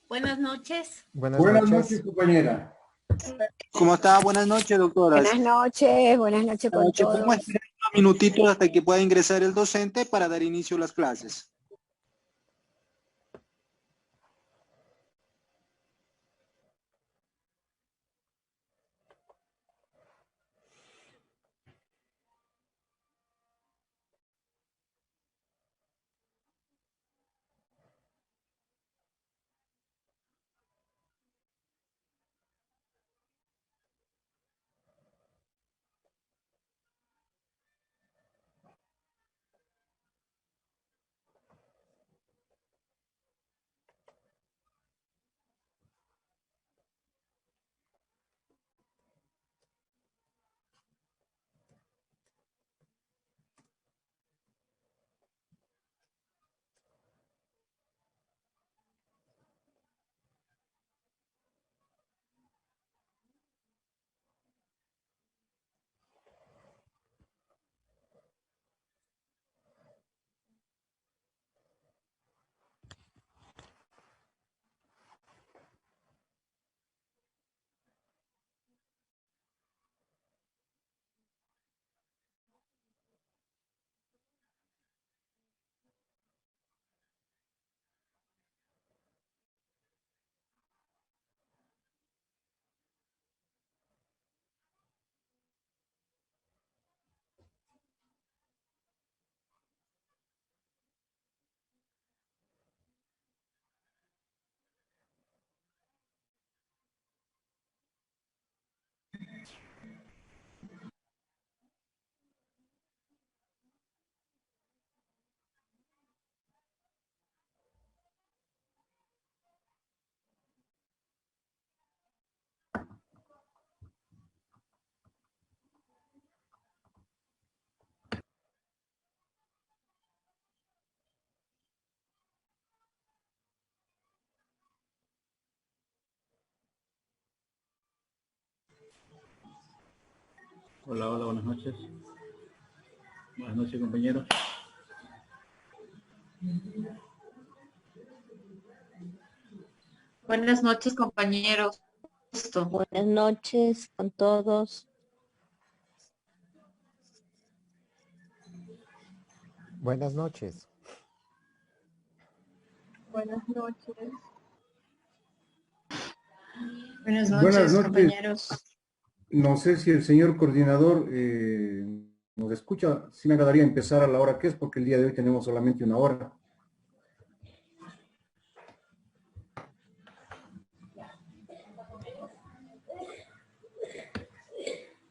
Buenas noches. Buenas Buenas noches. noches, compañera. ¿Cómo está? Buenas noches, doctora. Buenas noches con todos. Vamos a esperar unos minutitos hasta que pueda ingresar el docente para dar inicio a las clases. Hola, buenas noches. Buenas noches, compañeros. Buenas noches, compañeros. Buenas noches con todos. Buenas noches. Buenas noches. Buenas Buenas noches, noches. compañeros. No sé si el señor coordinador nos escucha. Sí me agradaría empezar a la hora que es, porque el día de hoy tenemos solamente una hora.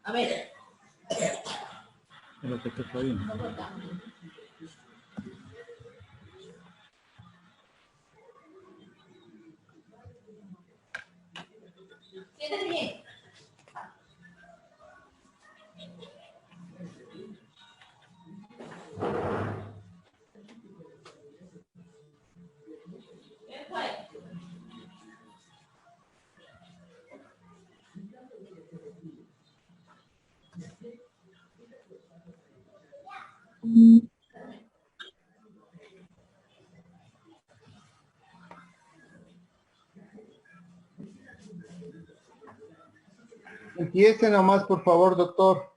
A ver. Pero se escucha bien. Siéntate bien. Empiece nomás, por favor, doctor.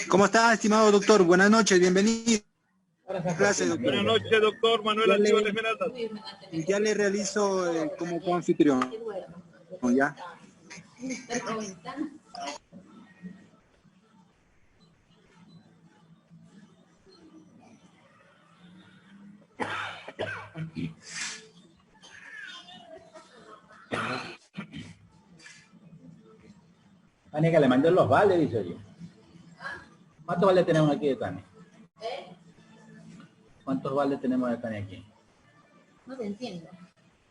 ¿Cómo está, estimado doctor? Buenas noches, bienvenido. Clase, doctor. Buenas noches, doctor Manuel Antíbal Esmeralda. Ya le realizo como coanfitrión. ¿Ya? Tania, que le mandé los vales, dice oye. ¿Cuántos vales tenemos aquí de Tania? ¿Cuántos vales tenemos de Tania aquí? No te entiendo.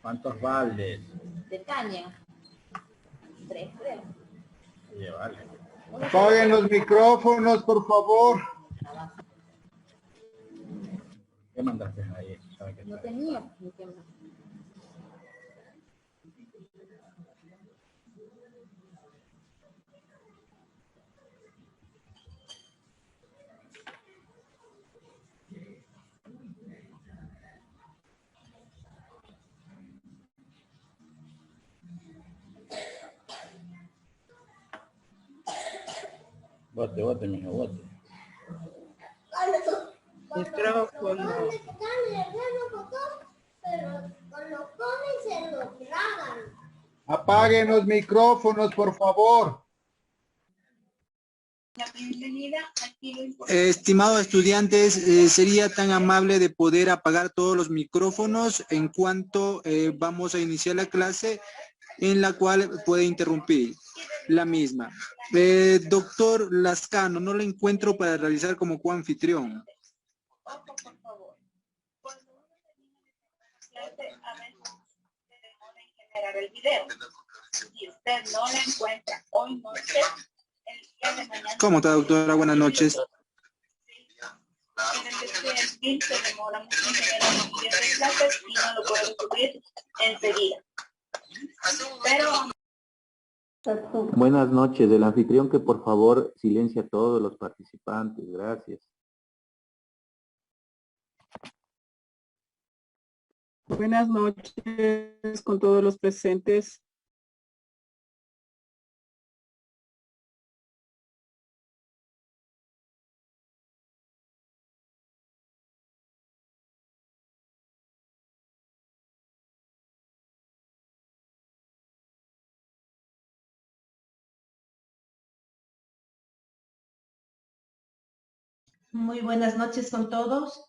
¿Cuántos vales? De Tania. 3, creo. Oye, vale. Apaguen los micrófonos, por favor. ¿Qué mandaste ahí? ¿Sabe qué No está? tenía. Ni que- Bote, bote, mijo, bote. Micrófono. Apaguen los micrófonos, por favor. Estimados estudiantes, sería tan amable de poder apagar todos los micrófonos en cuanto vamos a iniciar la clase, en la cual puede interrumpir la misma. Doctor Lascano, no lo encuentro para realizar como coanfitrión. Ojo, por favor. Cuando uno termina de clase, a veces se demora en generar el video. Si usted no la encuentra hoy noche, el día de mañana... ¿Cómo está, doctora? Buenas noches. En el film se demora mucho en generar un video de clases y no lo puede subir enseguida. Pero... Buenas noches, el anfitrión que por favor silencia a todos los participantes, gracias. Buenas noches con todos los presentes. Muy buenas noches con todos.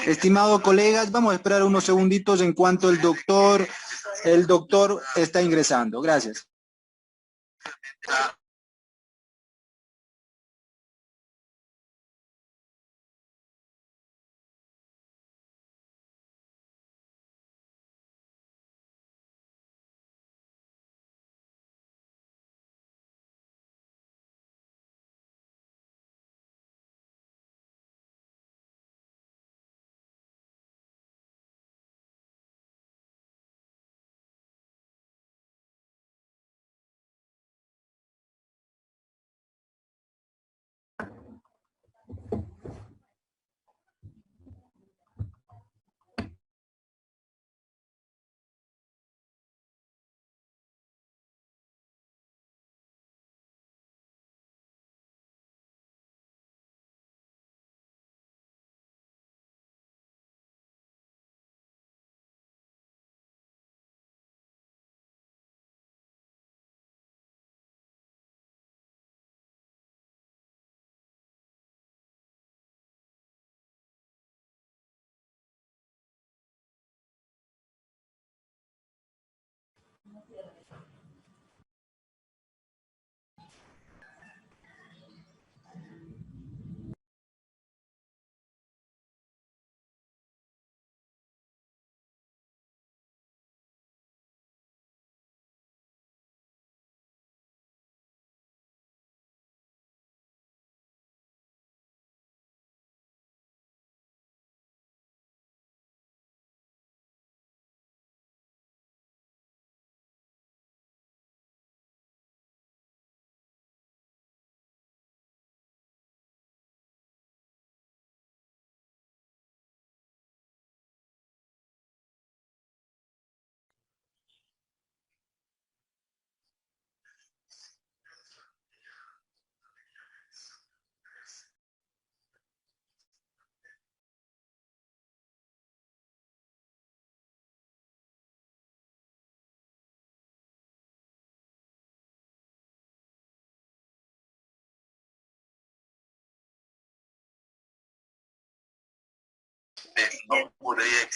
Estimados colegas, vamos a esperar unos segunditos en cuanto el doctor está ingresando. Gracias.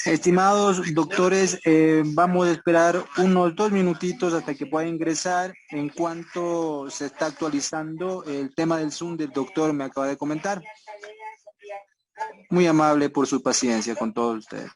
Estimados doctores, vamos a esperar unos 2 minutitos hasta que pueda ingresar en cuanto se está actualizando el tema del Zoom del doctor me acaba de comentar. Muy amable por su paciencia con todos ustedes.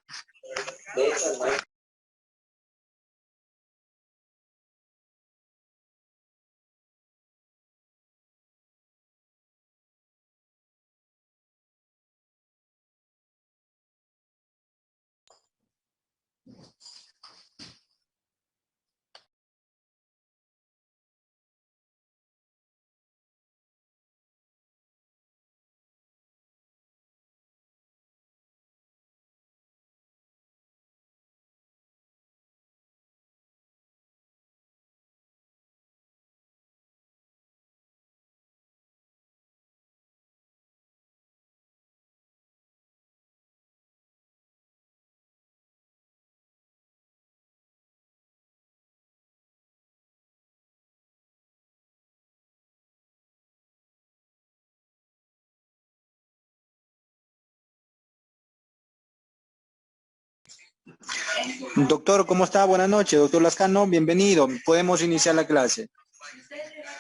Doctor, ¿cómo está? Buenas noches. Doctor Lascano, bienvenido. Podemos iniciar la clase.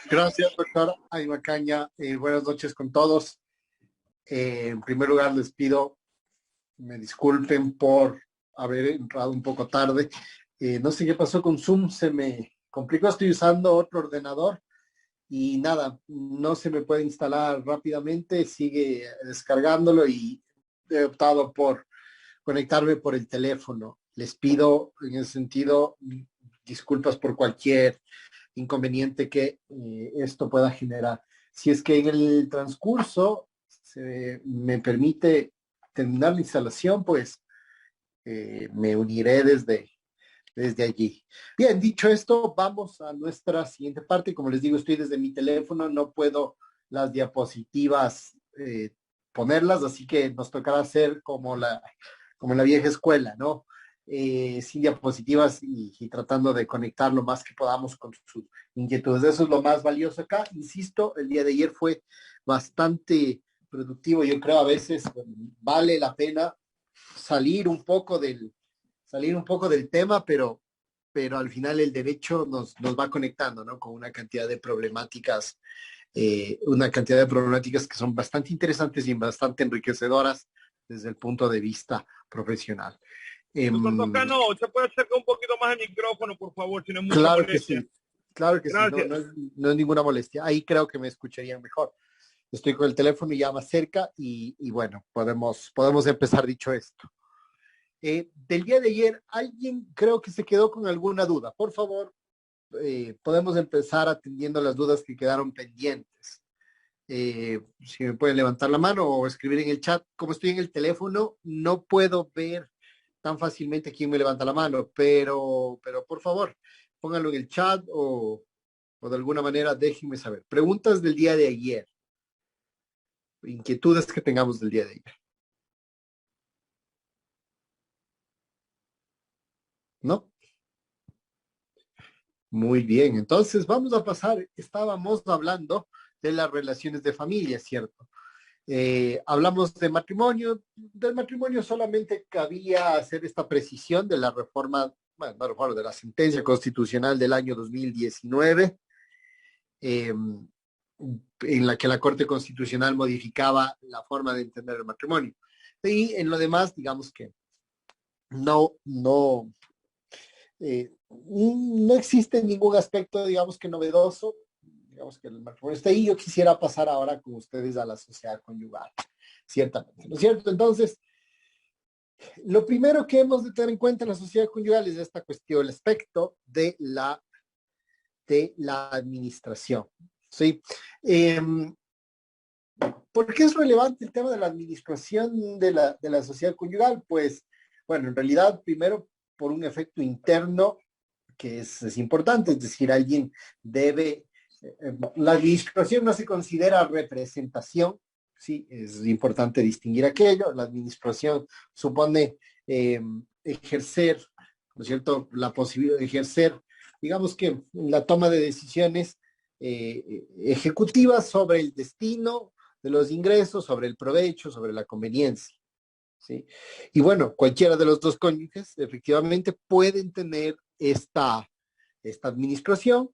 Gracias, doctor Aymacaña. Buenas noches con todos. En primer lugar, les pido, me disculpen por haber entrado un poco tarde. No sé qué pasó con Zoom, se me complicó. Estoy usando otro ordenador y nada, no se me puede instalar rápidamente. Sigue descargándolo y he optado por conectarme por el teléfono. Les pido en ese sentido disculpas por cualquier inconveniente que esto pueda generar. Si es que en el transcurso me permite terminar la instalación, pues me uniré desde allí. Bien, dicho esto, vamos a nuestra siguiente parte. Como les digo, estoy desde mi teléfono, no puedo las diapositivas ponerlas, así que nos tocará hacer como la vieja escuela, ¿no? Sin diapositivas y tratando de conectar lo más que podamos con sus inquietudes. Eso es lo más valioso acá. Insisto, el día de ayer fue bastante productivo. Yo creo a veces vale la pena salir un poco del tema, pero al final el derecho nos va conectando, ¿no? Con una cantidad de problemáticas que son bastante interesantes y bastante enriquecedoras desde el punto de vista profesional. Doctor Toscano, ¿se puede acercar un poquito más el micrófono, por favor, si no es mucha Claro molestia? que sí, claro que Gracias. sí, no es ninguna molestia. Ahí creo que me escucharían mejor. Estoy con el teléfono ya más cerca y bueno, podemos empezar dicho esto. Del día de ayer, alguien creo que se quedó con alguna duda. Por favor, podemos empezar atendiendo las dudas que quedaron pendientes. Si me pueden levantar la mano o escribir en el chat. Como estoy en el teléfono, no puedo ver tan fácilmente quién me levanta la mano, pero por favor, pónganlo en el chat o de alguna manera déjenme saber. Preguntas del día de ayer. Inquietudes que tengamos del día de ayer. ¿No? Muy bien, entonces vamos a pasar. Estábamos hablando de las relaciones de familia, ¿cierto? Hablamos de matrimonio. Del matrimonio solamente cabía hacer esta precisión de la reforma, bueno, de la sentencia constitucional del año 2019, en la que la Corte Constitucional modificaba la forma de entender el matrimonio. Y en lo demás, digamos que no existe ningún aspecto, digamos que novedoso. Digamos que el matrimonio está ahí. Yo quisiera pasar ahora con ustedes a la sociedad conyugal, ciertamente, ¿no es cierto? Entonces, lo primero que hemos de tener en cuenta en la sociedad conyugal es esta cuestión, el aspecto de la administración, ¿sí? ¿Por qué es relevante el tema de la administración de la sociedad conyugal? Pues, bueno, en realidad, primero, por un efecto interno que es importante, es decir, alguien debe. La administración no se considera representación, sí, es importante distinguir aquello. La administración supone ejercer, ¿no es cierto?, la posibilidad de ejercer, digamos que la toma de decisiones ejecutivas sobre el destino de los ingresos, sobre el provecho, sobre la conveniencia. ¿sí? Y bueno, cualquiera de los dos cónyuges efectivamente pueden tener esta administración.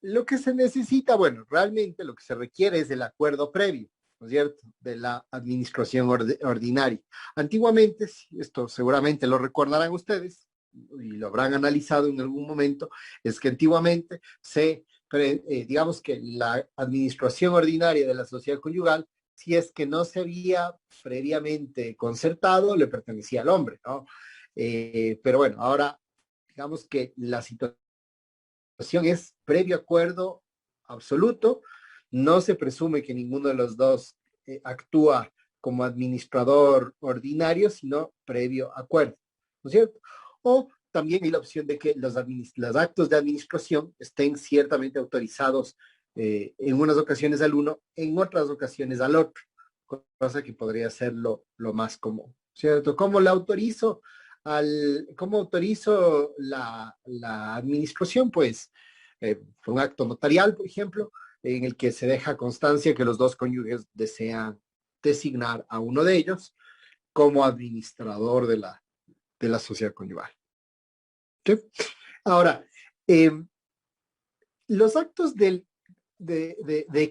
Lo que se necesita, bueno, realmente lo que se requiere es el acuerdo previo, ¿no es cierto?, de la administración ordinaria. Antiguamente, esto seguramente lo recordarán ustedes, y lo habrán analizado en algún momento, es que antiguamente digamos que la administración ordinaria de la sociedad conyugal, si es que no se había previamente concertado, le pertenecía al hombre, ¿no? Pero bueno, ahora digamos que la situación es previo acuerdo absoluto, no se presume que ninguno de los dos actúa como administrador ordinario, sino previo acuerdo, ¿no es cierto? O también hay la opción de que los actos de administración estén ciertamente autorizados en unas ocasiones al uno, en otras ocasiones al otro, cosa que podría ser lo más común, ¿cierto? ¿Cómo autorizo la administración? Pues un acto notarial, por ejemplo, en el que se deja constancia que los dos cónyuges desean designar a uno de ellos como administrador de la sociedad conyugal. ¿Sí? Ahora, los actos de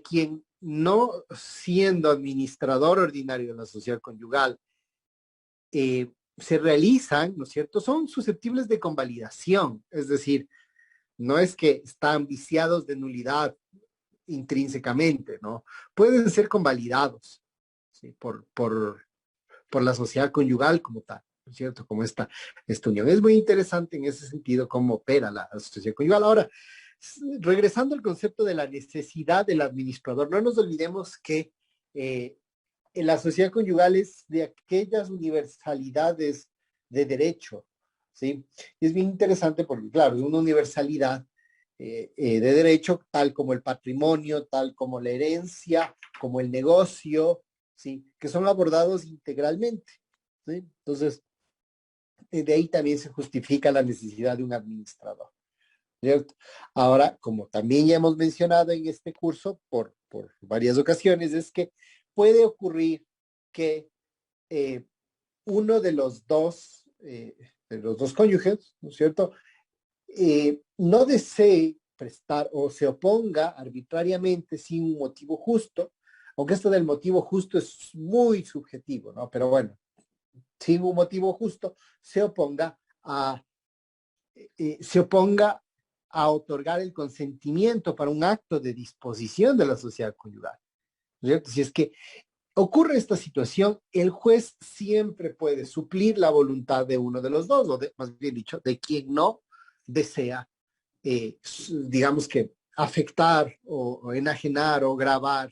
quien no siendo administrador ordinario de la sociedad conyugal se realizan, ¿no es cierto?, son susceptibles de convalidación, es decir, no es que están viciados de nulidad intrínsecamente, ¿no? Pueden ser convalidados, ¿sí?, por la sociedad conyugal como tal, ¿no es cierto?, como esta unión. Es muy interesante en ese sentido cómo opera la sociedad conyugal. Ahora, regresando al concepto de la necesidad del administrador, no nos olvidemos que en la sociedad conyugal es de aquellas universalidades de derecho, ¿sí? Es bien interesante porque, claro, es una universalidad de derecho, tal como el patrimonio, tal como la herencia, como el negocio, ¿sí?, que son abordados integralmente, ¿sí? Entonces, de ahí también se justifica la necesidad de un administrador, ¿cierto? Ahora, como también ya hemos mencionado en este curso por varias ocasiones, es que puede ocurrir que uno de los dos cónyuges, ¿no es cierto?, no desee prestar o se oponga arbitrariamente sin un motivo justo, aunque esto del motivo justo es muy subjetivo, ¿no? Pero bueno, sin un motivo justo se oponga a otorgar el consentimiento para un acto de disposición de la sociedad conyugal, ¿no es cierto? Si es que ocurre esta situación, el juez siempre puede suplir la voluntad de uno de los dos, o más bien dicho, de quien no desea, digamos que afectar o enajenar o gravar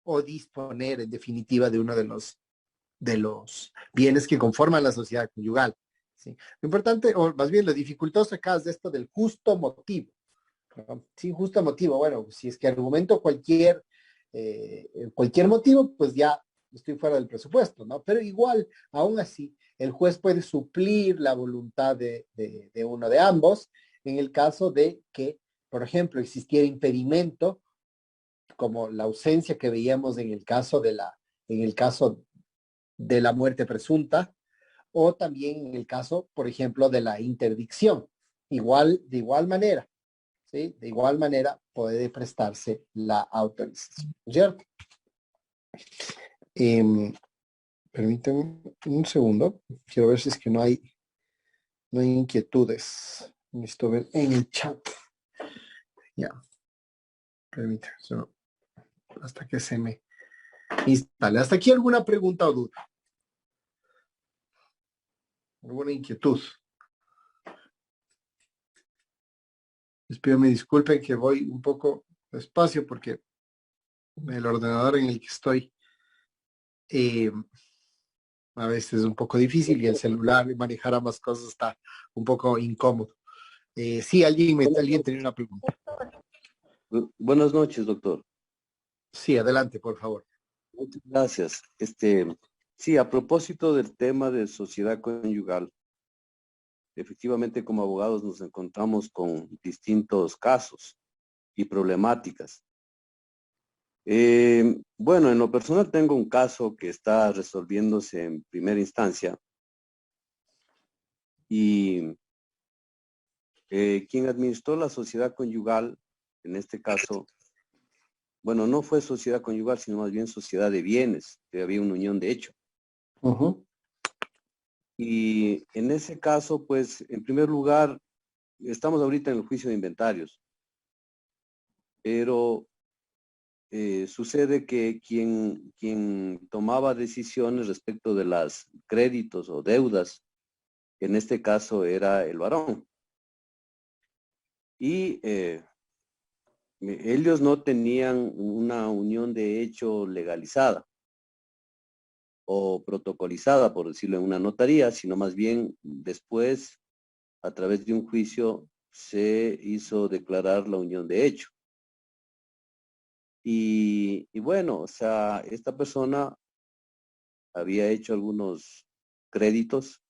o disponer en definitiva de uno de los bienes que conforman la sociedad conyugal, ¿sí? Lo importante, o más bien lo dificultoso acá es esto del justo motivo, ¿no? Sí, justo motivo. Bueno, si es que argumento cualquier motivo, pues ya estoy fuera del presupuesto, ¿no? Pero igual, aún así, el juez puede suplir la voluntad de uno de ambos en el caso de que, por ejemplo, existiera impedimento, como la ausencia que veíamos en el caso de la muerte presunta, o también en el caso, por ejemplo, de la interdicción. De igual manera, ¿sí? De igual manera puede prestarse la autorización, ¿cierto? Permítanme un segundo. Quiero ver si es que no hay inquietudes. Necesito ver en el chat. Ya. Permítanme. Hasta que se me instale. ¿Hasta aquí alguna pregunta o duda? ¿Alguna inquietud? Les pido me disculpen que voy un poco despacio porque el ordenador en el que estoy a veces es un poco difícil y el celular y manejar ambas cosas está un poco incómodo. Sí, alguien tenía una pregunta. Buenas noches, doctor. Sí, adelante, por favor. Muchas gracias. Sí, a propósito del tema de sociedad conyugal, efectivamente como abogados nos encontramos con distintos casos y problemáticas. Bueno, en lo personal tengo un caso que está resolviéndose en primera instancia y quien administró la sociedad conyugal, en este caso, bueno, no fue sociedad conyugal, sino más bien sociedad de bienes, que había una unión de hecho. Y en ese caso, pues, en primer lugar, estamos ahorita en el juicio de inventarios, pero sucede que quien tomaba decisiones respecto de los créditos o deudas, en este caso era el varón. Y ellos no tenían una unión de hecho legalizada o protocolizada, por decirlo en una notaría, sino más bien después, a través de un juicio, se hizo declarar la unión de hecho. Y bueno, o sea, esta persona había hecho algunos créditos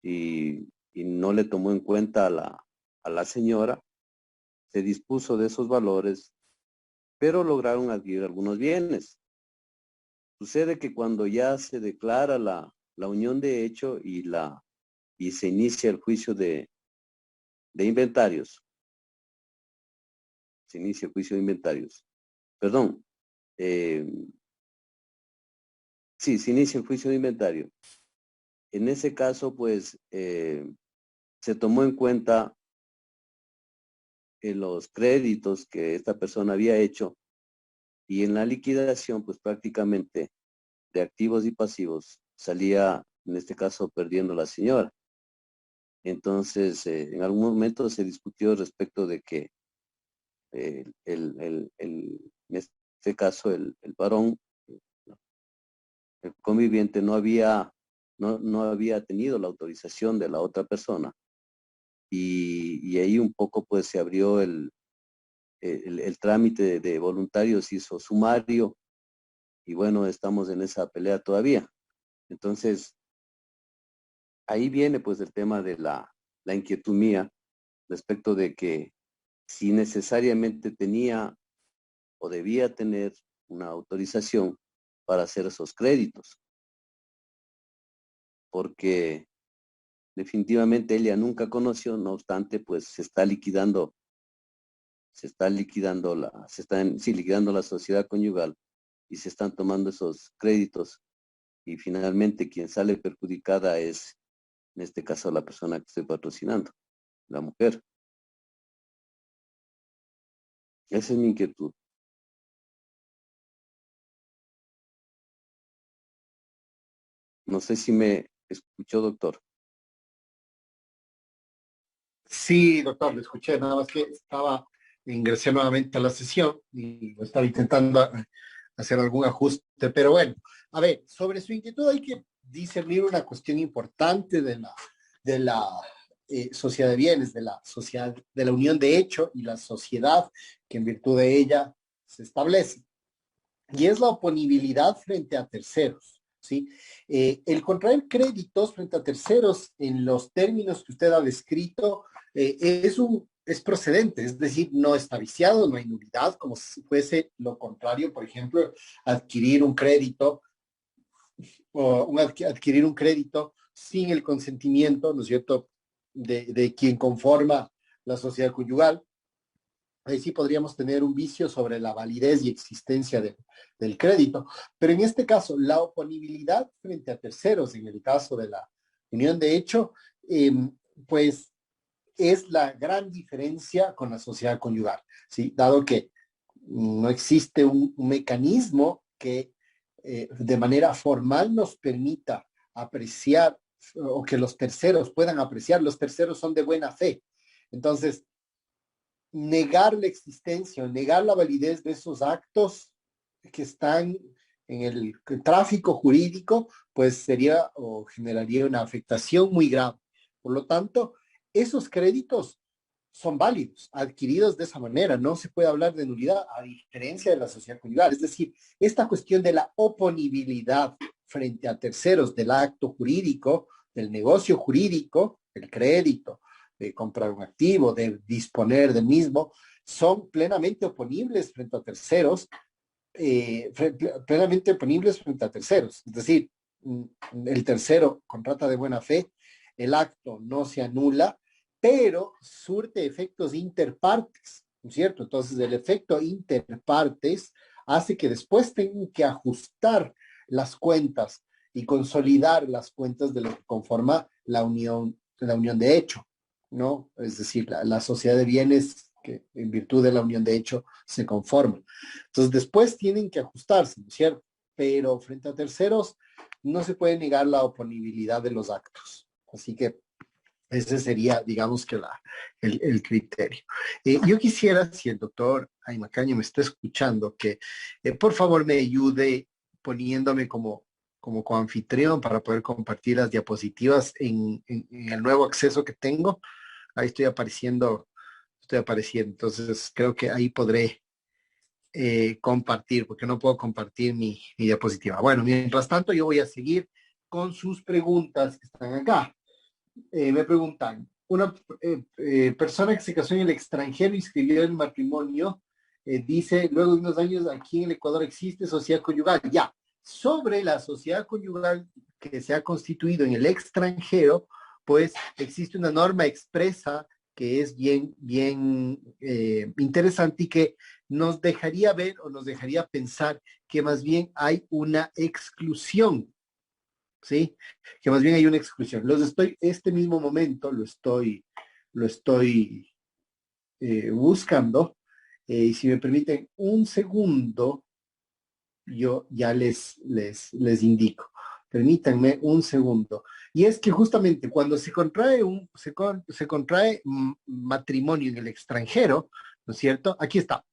y no le tomó en cuenta a la señora, se dispuso de esos valores, pero lograron adquirir algunos bienes. Sucede que cuando ya se declara la unión de hecho y se inicia el juicio de inventarios, se inicia el juicio de inventarios, perdón, sí, se inicia el juicio de inventario. En ese caso, pues, se tomó en cuenta los créditos que esta persona había hecho y en la liquidación, pues prácticamente de activos y pasivos salía, en este caso, perdiendo la señora. Entonces, en algún momento se discutió respecto de que en este caso el varón, el conviviente, no había tenido la autorización de la otra persona y ahí un poco pues se abrió el trámite de voluntarios, hizo sumario y bueno, estamos en esa pelea todavía. Entonces, ahí viene pues el tema de la inquietud mía respecto de que si necesariamente tenía o debía tener una autorización para hacer esos créditos. Porque definitivamente ella nunca conoció, no obstante, pues se está liquidando liquidando la sociedad conyugal y se están tomando esos créditos y finalmente quien sale perjudicada es, en este caso, la persona que estoy patrocinando, la mujer. Esa es mi inquietud. No sé si me escuchó, doctor. Sí, doctor, lo escuché, nada más que ingresé nuevamente a la sesión y estaba intentando hacer algún ajuste, pero bueno, a ver, sobre su inquietud hay que discernir una cuestión importante de la sociedad de bienes, de la sociedad, de la unión de hecho y la sociedad que en virtud de ella se establece. Y es la oponibilidad frente a terceros, ¿sí? El contraer créditos frente a terceros en los términos que usted ha descrito es procedente, es decir, no está viciado, no hay nulidad, como si fuese lo contrario, por ejemplo, adquirir un crédito adquirir un crédito sin el consentimiento, ¿no es cierto?, de quien conforma la sociedad conyugal. Ahí sí podríamos tener un vicio sobre la validez y existencia del crédito. Pero en este caso, la oponibilidad frente a terceros, en el caso de la unión de hecho, pues es la gran diferencia con la sociedad conyugal, ¿sí? Dado que no existe un mecanismo que de manera formal nos permita apreciar o que los terceros puedan apreciar. Los terceros son de buena fe. Entonces, negar la existencia, negar la validez de esos actos que están en el tráfico jurídico, pues sería o generaría una afectación muy grave. Por lo tanto, esos créditos son válidos, adquiridos de esa manera. No se puede hablar de nulidad, a diferencia de la sociedad conyugal. Es decir, esta cuestión de la oponibilidad frente a terceros del acto jurídico, del negocio jurídico, el crédito, de comprar un activo, de disponer del mismo, son plenamente oponibles frente a terceros, plenamente oponibles frente a terceros. Es decir, el tercero contrata de buena fe, el acto no se anula, pero surte efectos interpartes, ¿no es cierto? Entonces, el efecto interpartes hace que después tengan que ajustar las cuentas y consolidar las cuentas de lo que conforma la unión de hecho, ¿no? Es decir, la sociedad de bienes que en virtud de la unión de hecho se conforma. Entonces, después tienen que ajustarse, ¿no es cierto? Pero frente a terceros no se puede negar la oponibilidad de los actos. Así que ese sería, digamos que el criterio. Yo quisiera, si el doctor Aymacaña me está escuchando, que por favor me ayude poniéndome como coanfitrión para poder compartir las diapositivas en el nuevo acceso que tengo. Ahí estoy apareciendo. Entonces creo que ahí podré compartir, porque no puedo compartir mi diapositiva. Bueno, mientras tanto yo voy a seguir con sus preguntas que están acá. Me preguntan, una persona que se casó en el extranjero y inscribió el matrimonio, dice, luego de unos años aquí en el Ecuador existe sociedad conyugal. Ya, sobre la sociedad conyugal que se ha constituido en el extranjero, pues existe una norma expresa que es bien interesante y que nos dejaría ver o nos dejaría pensar que más bien hay una exclusión, ¿sí? Que más bien hay una exclusión. Este mismo momento lo estoy buscando. Y si me permiten un segundo, yo ya les indico. Permítanme un segundo. Y es que justamente cuando se contrae matrimonio en el extranjero, ¿no es cierto? Aquí está.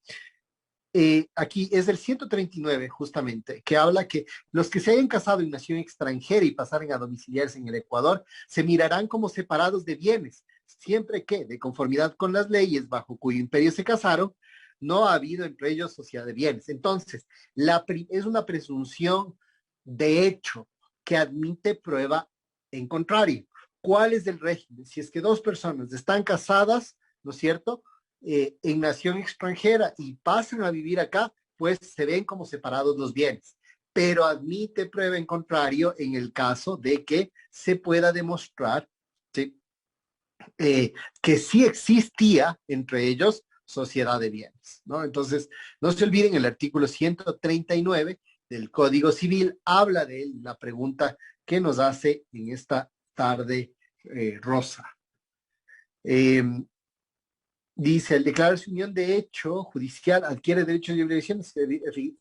Aquí es el 139 justamente, que habla que los que se hayan casado en nación extranjera y pasaren a domiciliarse en el Ecuador, se mirarán como separados de bienes, siempre que, de conformidad con las leyes bajo cuyo imperio se casaron, no ha habido entre ellos sociedad de bienes. Entonces, es una presunción de hecho que admite prueba en contrario. ¿Cuál es el régimen? Si es que dos personas están casadas, ¿no es cierto?, en nación extranjera y pasan a vivir acá, pues se ven como separados los bienes. Pero admite prueba en contrario en el caso de que se pueda demostrar, ¿sí?, que sí existía entre ellos sociedad de bienes, ¿no? Entonces, no se olviden, el artículo 139 del Código Civil habla de la pregunta que nos hace en esta tarde Rosa. Dice, al declararse unión de hecho judicial adquiere derechos de obligación.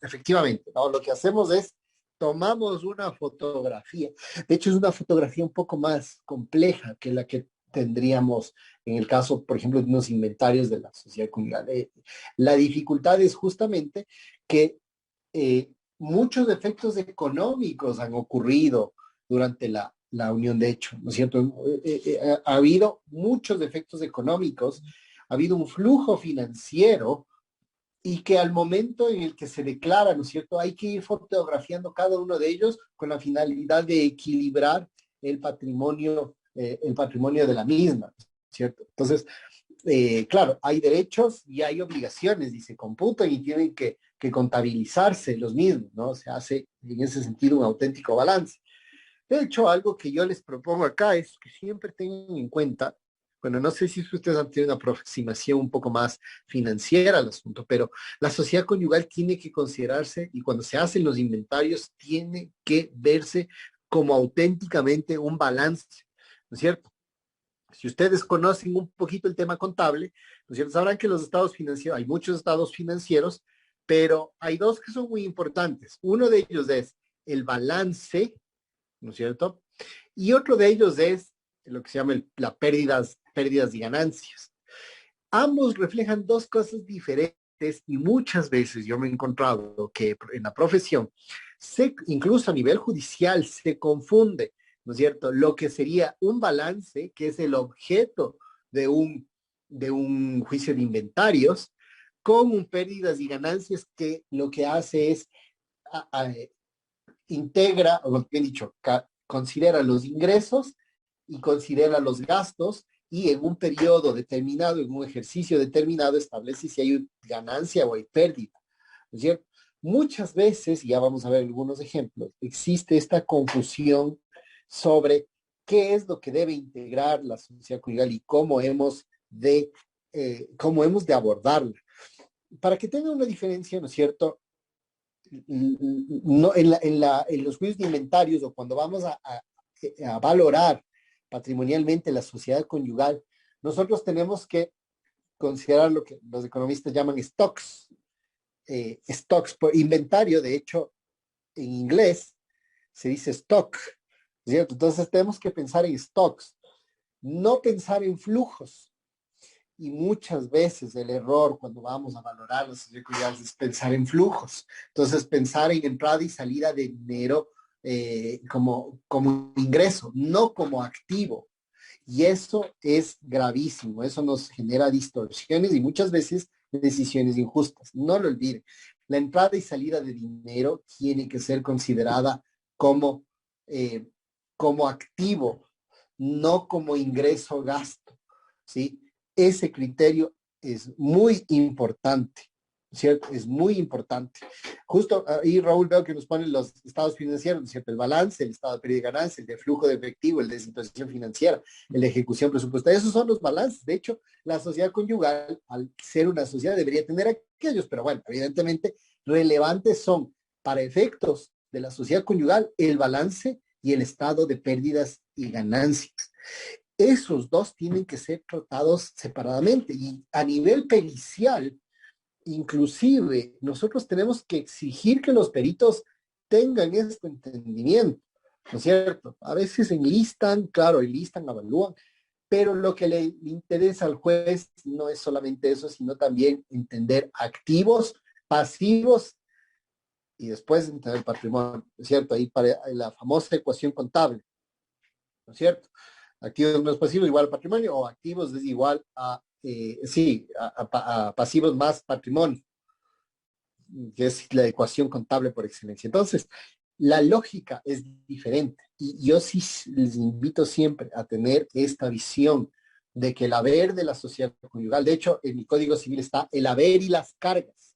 Efectivamente, ¿no? Lo que hacemos es tomamos una fotografía. De hecho, es una fotografía un poco más compleja que la que tendríamos en el caso, por ejemplo, de unos inventarios de la sociedad conyugal. La dificultad es justamente que muchos efectos económicos han ocurrido durante la unión de hecho, ¿no es cierto? Ha habido muchos efectos económicos, ha habido un flujo financiero y que al momento en el que se declara, ¿no es cierto?, hay que ir fotografiando cada uno de ellos con la finalidad de equilibrar el patrimonio de la misma, ¿cierto? Entonces, claro, hay derechos y hay obligaciones y se computan y tienen que contabilizarse los mismos, ¿no? Se hace en ese sentido un auténtico balance. De hecho, algo que yo les propongo acá es que siempre tengan en cuenta, bueno, no sé si ustedes han tenido una aproximación un poco más financiera al asunto, pero la sociedad conyugal tiene que considerarse, y cuando se hacen los inventarios, tiene que verse como auténticamente un balance, ¿no es cierto? Si ustedes conocen un poquito el tema contable, ¿no es cierto?, sabrán que los estados financieros, hay muchos estados financieros, pero hay dos que son muy importantes. Uno de ellos es el balance, ¿no es cierto? Y otro de ellos es lo que se llama las pérdidas y ganancias. Ambos reflejan dos cosas diferentes y muchas veces yo me he encontrado que en la profesión, incluso a nivel judicial, se confunde, ¿no es cierto?, lo que sería un balance, que es el objeto de un juicio de inventarios, con un pérdidas y ganancias que lo que hace es integra, o bien dicho, considera los ingresos y considera los gastos y en un periodo determinado, en un ejercicio determinado, establece si hay ganancia o hay pérdida, ¿no es cierto? Muchas veces, y ya vamos a ver algunos ejemplos, existe esta confusión sobre qué es lo que debe integrar la sociedad conyugal y cómo hemos de abordarla. Para que tenga una diferencia, ¿no es cierto? No, en los juicios de inventarios o cuando vamos a valorar patrimonialmente la sociedad conyugal, nosotros tenemos que considerar lo que los economistas llaman stocks. Stocks por inventario, de hecho, en inglés se dice stock, ¿cierto? Entonces tenemos que pensar en stocks, no pensar en flujos. Y muchas veces el error cuando vamos a valorar las sociedades conyugales es pensar en flujos. Entonces pensar en entrada y salida de dinero como ingreso, no como activo. Y eso es gravísimo, eso nos genera distorsiones y muchas veces decisiones injustas. No lo olviden, la entrada y salida de dinero tiene que ser considerada como activo, no como ingreso o gasto, ¿sí? Ese criterio es muy importante, ¿cierto? Es muy importante. Justo ahí, Raúl, veo que nos ponen los estados financieros, ¿cierto? El balance, el estado de pérdida y ganancia, el de flujo de efectivo, el de situación financiera, el de ejecución presupuestaria. Esos son los balances. De hecho, la sociedad conyugal, al ser una sociedad, debería tener aquellos, pero bueno, evidentemente, relevantes son, para efectos de la sociedad conyugal, el balance y el estado de pérdidas y ganancias. Esos dos tienen que ser tratados separadamente y a nivel pericial, inclusive nosotros tenemos que exigir que los peritos tengan este entendimiento, ¿no es cierto? A veces enlistan, claro, enlistan, evalúan, pero lo que le interesa al juez no es solamente eso, sino también entender activos, pasivos y después entender el patrimonio, ¿no es cierto? Ahí para la famosa ecuación contable, ¿no es cierto? Activos menos pasivos igual a patrimonio o activos es igual a pasivos más patrimonio, que es la ecuación contable por excelencia. Entonces, la lógica es diferente y yo sí les invito siempre a tener esta visión de que el haber de la sociedad conyugal, de hecho, en mi Código Civil está el haber y las cargas.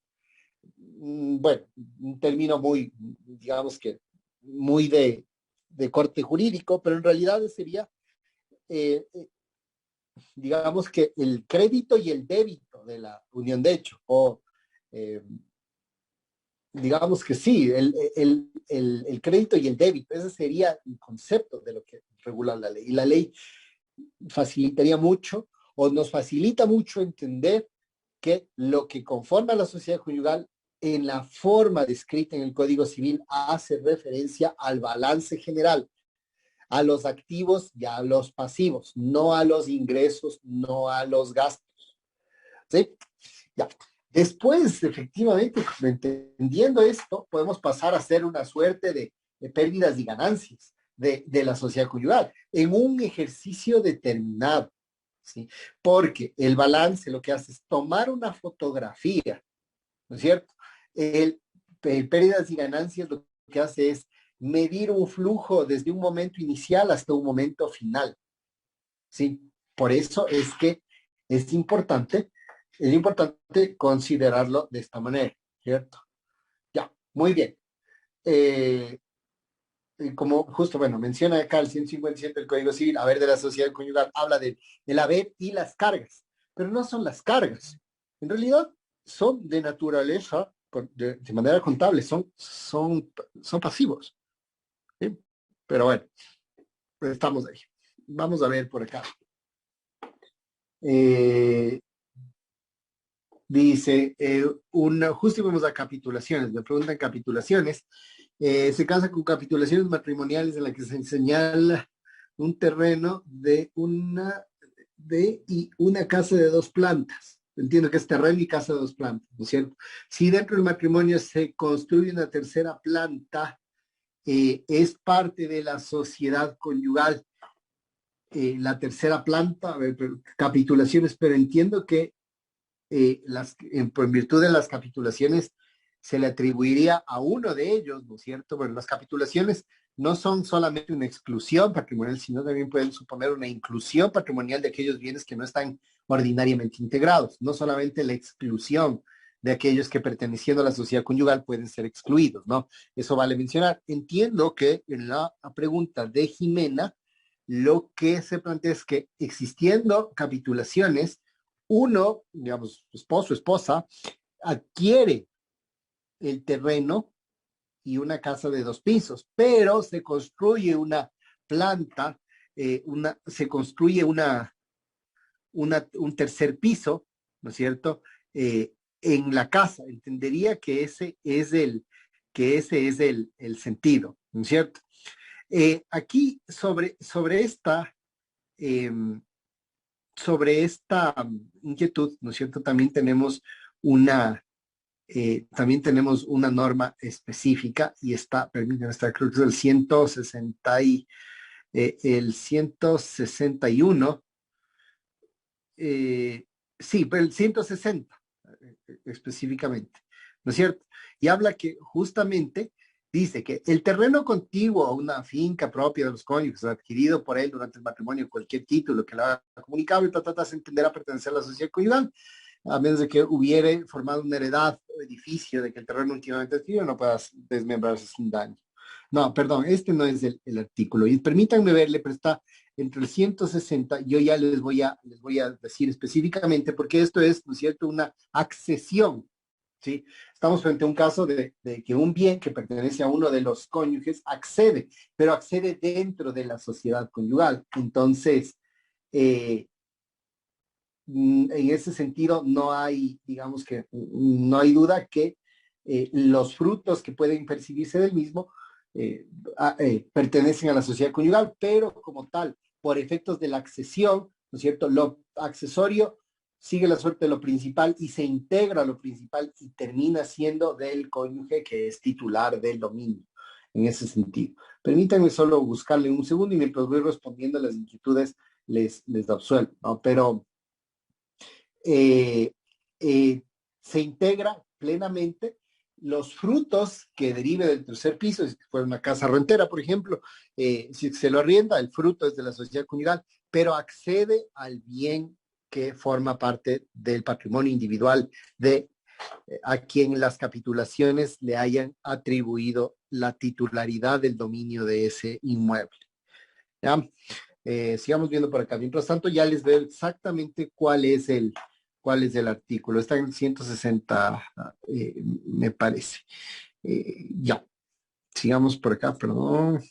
Bueno, un término muy, digamos que, muy de corte jurídico, pero en realidad sería digamos que el crédito y el débito de la unión de hecho, o digamos que sí, el crédito y el débito, ese sería el concepto de lo que regula la ley. Y la ley facilitaría mucho, o nos facilita mucho entender que lo que conforma la sociedad conyugal en la forma descrita en el Código Civil hace referencia al balance general, a los activos y a los pasivos, no a los ingresos, no a los gastos. ¿Sí? Ya. Después, efectivamente, entendiendo esto, podemos pasar a hacer una suerte de pérdidas y ganancias de la sociedad conyugal en un ejercicio determinado, ¿sí? Porque el balance lo que hace es tomar una fotografía, ¿no es cierto? El pérdidas y ganancias lo que hace es medir un flujo desde un momento inicial hasta un momento final. ¿Sí? Por eso es que es importante considerarlo de esta manera, ¿cierto? Ya, muy bien. Como justo, bueno, menciona acá el 157 del Código Civil, haber de la sociedad conyugal, habla del haber y las cargas, pero no son las cargas. En realidad son de naturaleza, de manera contable, son pasivos. ¿Sí? Pero bueno, estamos ahí. Vamos a ver por acá. Dice, justo vamos a capitulaciones, me preguntan capitulaciones. Se casa con capitulaciones matrimoniales en las que se señala un terreno y una casa de 2 plantas. Entiendo que es terreno y casa de 2 plantas, ¿no es cierto? Si dentro del matrimonio se construye una tercera planta, es parte de la sociedad conyugal. La tercera planta, capitulaciones, pero entiendo que en virtud de las capitulaciones se le atribuiría a uno de ellos, ¿no es cierto? Bueno, las capitulaciones no son solamente una exclusión patrimonial, sino también pueden suponer una inclusión patrimonial de aquellos bienes que no están ordinariamente integrados, no solamente la exclusión de aquellos que perteneciendo a la sociedad conyugal pueden ser excluidos, ¿no? Eso vale mencionar. Entiendo que en la pregunta de Jimena, lo que se plantea es que existiendo capitulaciones, uno, digamos, esposo, esposa, adquiere el terreno y una casa de 2 pisos, pero se construye una planta, se construye un tercer piso, ¿no es cierto? En la casa. Entendería que ese es el sentido, ¿no es cierto? Aquí sobre esta inquietud, ¿no es cierto? También tenemos una norma específica y está, permítanme estar, creo que es el 161, sí, pero el 160 específicamente, ¿no es cierto? Y habla que justamente dice que el terreno contiguo a una finca propia de los cónyuges adquirido por él durante el matrimonio, cualquier título que la haga comunicable, se entenderá pertenecer a la sociedad conyugal, a menos de que hubiere formado una heredad o edificio de que el terreno últimamente adquirido no pueda desmembrarse sin daño. No, perdón, este no es el artículo. Y permítanme verle, pero está entre el 160, yo ya les voy a decir específicamente, porque esto es, ¿no es cierto?, una accesión, ¿sí? Estamos frente a un caso de que un bien que pertenece a uno de los cónyuges accede, pero accede dentro de la sociedad conyugal. Entonces, en ese sentido, no hay, digamos que, no hay duda que los frutos que pueden percibirse del mismo pertenecen a la sociedad conyugal, pero como tal, por efectos de la accesión, ¿no es cierto? Lo accesorio sigue la suerte de lo principal y se integra a lo principal y termina siendo del cónyuge que es titular del dominio, en ese sentido. Permítanme solo buscarle un segundo y mientras voy respondiendo a las inquietudes les absuelvo, ¿no? Pero se integra plenamente los frutos que derive del tercer piso, si fuera una casa rentera, por ejemplo, si se lo arrienda, el fruto es de la sociedad conyugal, pero accede al bien que forma parte del patrimonio individual de a quien las capitulaciones le hayan atribuido la titularidad del dominio de ese inmueble. ¿Ya? Sigamos viendo por acá. Mientras tanto, ya les veo exactamente cuál es el artículo. Está en 160, me parece. Ya. Sigamos por acá, perdón.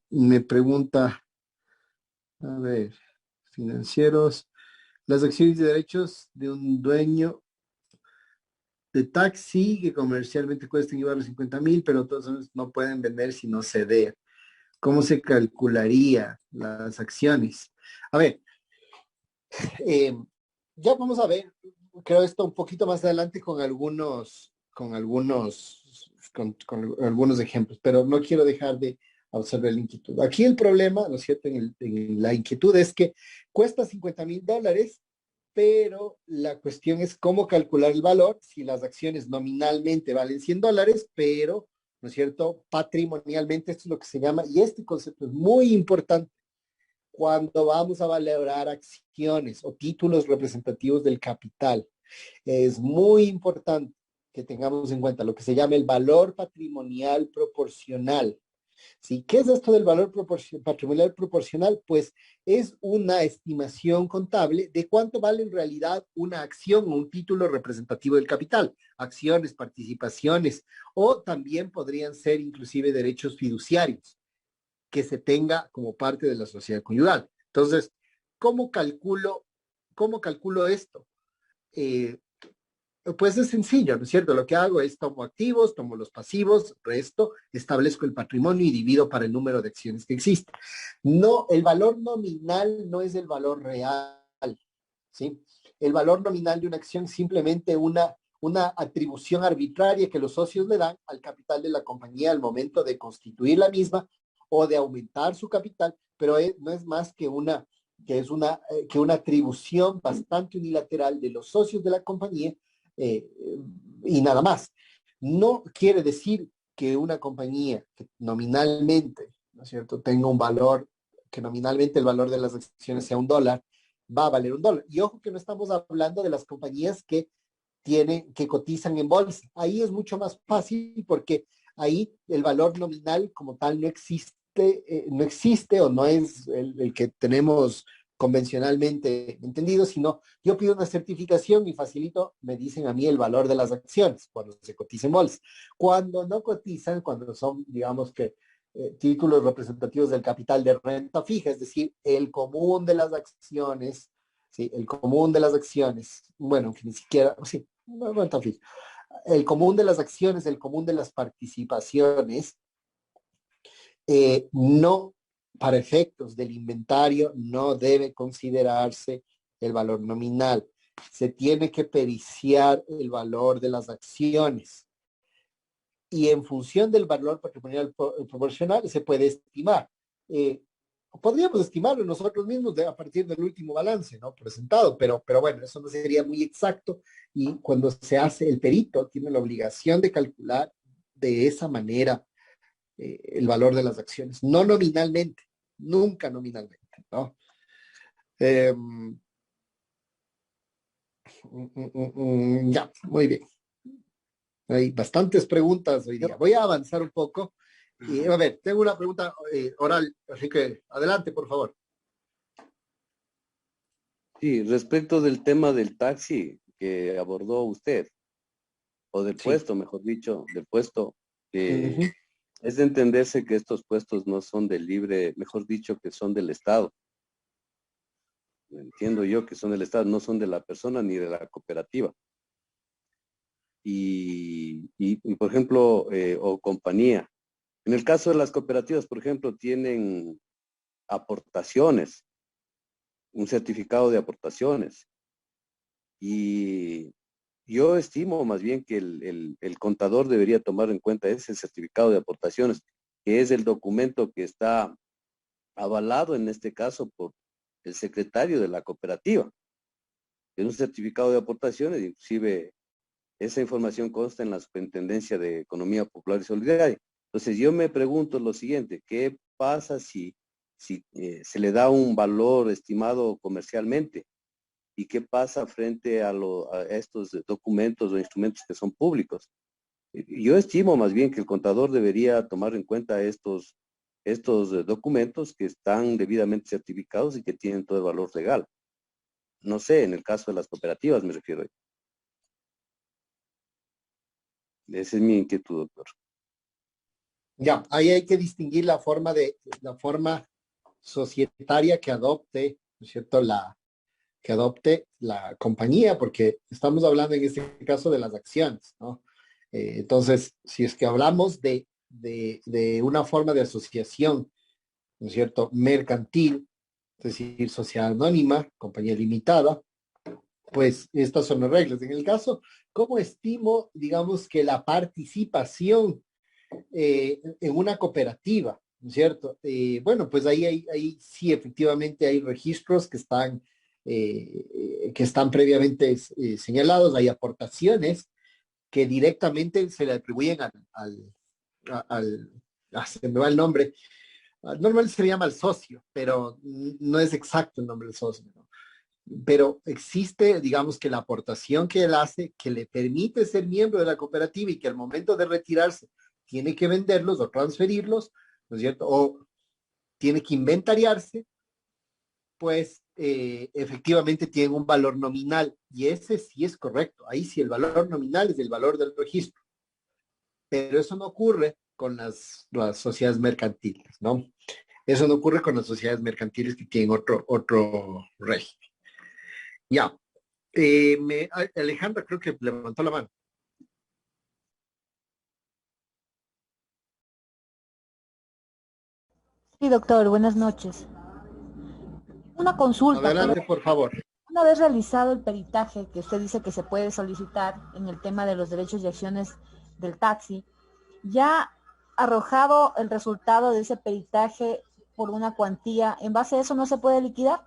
Me pregunta, a ver, financieros, las acciones y derechos de un dueño de taxi que comercialmente cuestan igual a 50,000, pero todos no pueden vender sino ceder. ¿Cómo se calcularía las acciones? A ver, ya vamos a ver, creo esto un poquito más adelante con algunos ejemplos, pero no quiero dejar de observar la inquietud. Aquí el problema, ¿no es cierto?, en la inquietud es que cuesta $50,000, pero la cuestión es cómo calcular el valor si las acciones nominalmente valen $100, pero, ¿no es cierto?, patrimonialmente esto es lo que se llama, y este concepto es muy importante cuando vamos a valorar acciones o títulos representativos del capital. Es muy importante que tengamos en cuenta lo que se llama el valor patrimonial proporcional. ¿Sí? ¿Qué es esto del valor patrimonial proporcional? Pues es una estimación contable de cuánto vale en realidad una acción o un título representativo del capital, acciones, participaciones, o también podrían ser inclusive derechos fiduciarios que se tenga como parte de la sociedad conyugal. Entonces, ¿cómo calculo esto? Pues es sencillo, ¿no es cierto? Lo que hago es tomo activos, tomo los pasivos, resto, establezco el patrimonio y divido para el número de acciones que existen. No, el valor nominal no es el valor real, ¿sí? El valor nominal de una acción es simplemente una atribución arbitraria que los socios le dan al capital de la compañía al momento de constituir la misma o de aumentar su capital, pero no es más que una atribución bastante unilateral de los socios de la compañía y nada más. No quiere decir que una compañía que nominalmente, ¿no es cierto?, tenga un valor, que nominalmente el valor de las acciones sea $1, va a valer $1. Y ojo que no estamos hablando de las compañías que cotizan en bolsa. Ahí es mucho más fácil porque ahí el valor nominal como tal no existe o no es el que tenemos convencionalmente entendido, sino yo pido una certificación y facilito, me dicen a mí el valor de las acciones cuando se cotiza en bolsa. Cuando no cotizan, cuando son, digamos que, títulos representativos del capital de renta fija, es decir, el común de las acciones, ¿sí? El común de las acciones, bueno, que ni siquiera, sí, no renta fija, el común de las acciones, el común de las participaciones, no, para efectos del inventario, no debe considerarse el valor nominal. Se tiene que periciar el valor de las acciones. Y en función del valor patrimonial proporcional se puede estimar. Podríamos estimarlo nosotros mismos a partir del último balance, ¿no?, presentado, pero bueno, eso no sería muy exacto, y cuando se hace, el perito tiene la obligación de calcular de esa manera el valor de las acciones, no nominalmente, nunca nominalmente, ¿no? Ya, muy bien. Hay bastantes preguntas hoy día. Voy a avanzar un poco. Y a ver, tengo una pregunta oral, así que adelante, por favor. Sí, respecto del tema del taxi que abordó usted, o del puesto, mejor dicho, del puesto, es de entenderse que estos puestos no son del libre, mejor dicho, que son del Estado. Entiendo yo que son del Estado, no son de la persona ni de la cooperativa. Y por ejemplo, o compañía. En el caso de las cooperativas, por ejemplo, tienen aportaciones, un certificado de aportaciones. Y yo estimo más bien que el contador debería tomar en cuenta ese certificado de aportaciones, que es el documento que está avalado en este caso por el secretario de la cooperativa. Es un certificado de aportaciones, inclusive esa información consta en la Superintendencia de Economía Popular y Solidaria. Entonces yo me pregunto lo siguiente: ¿qué pasa si se le da un valor estimado comercialmente? ¿Y qué pasa frente a estos documentos o instrumentos que son públicos? Yo estimo más bien que el contador debería tomar en cuenta estos documentos que están debidamente certificados y que tienen todo el valor legal. No sé, en el caso de las cooperativas me refiero. Esa es mi inquietud, doctor. Ya, ahí hay que distinguir la forma societaria que adopte, ¿no es cierto?, que adopte la compañía, porque estamos hablando en este caso de las acciones, ¿no? Entonces, si es que hablamos de una forma de asociación, ¿no es cierto?, mercantil, es decir, sociedad anónima, compañía limitada, pues estas son las reglas. En el caso, ¿cómo estimo, digamos, que la participación en una cooperativa, ¿no es cierto? Bueno, pues ahí sí efectivamente hay registros que están previamente señalados, hay aportaciones que directamente se le atribuyen se me va el nombre, normalmente se le llama al socio, pero no es exacto el nombre del socio, ¿no? Pero existe, digamos, que la aportación que él hace, que le permite ser miembro de la cooperativa y que al momento de retirarse tiene que venderlos o transferirlos, ¿no es cierto?, o tiene que inventariarse, pues efectivamente tiene un valor nominal, y ese sí es correcto. Ahí sí el valor nominal es el valor del registro, pero eso no ocurre con las sociedades mercantiles, ¿no? Eso no ocurre con las sociedades mercantiles que tienen otro régimen. Ya. Alejandra creo que levantó la mano. Sí, doctor, buenas noches. Una consulta. Adelante, por favor. Una vez realizado el peritaje que usted dice que se puede solicitar en el tema de los derechos y acciones del taxi, ya arrojado el resultado de ese peritaje por una cuantía, ¿en base a eso no se puede liquidar?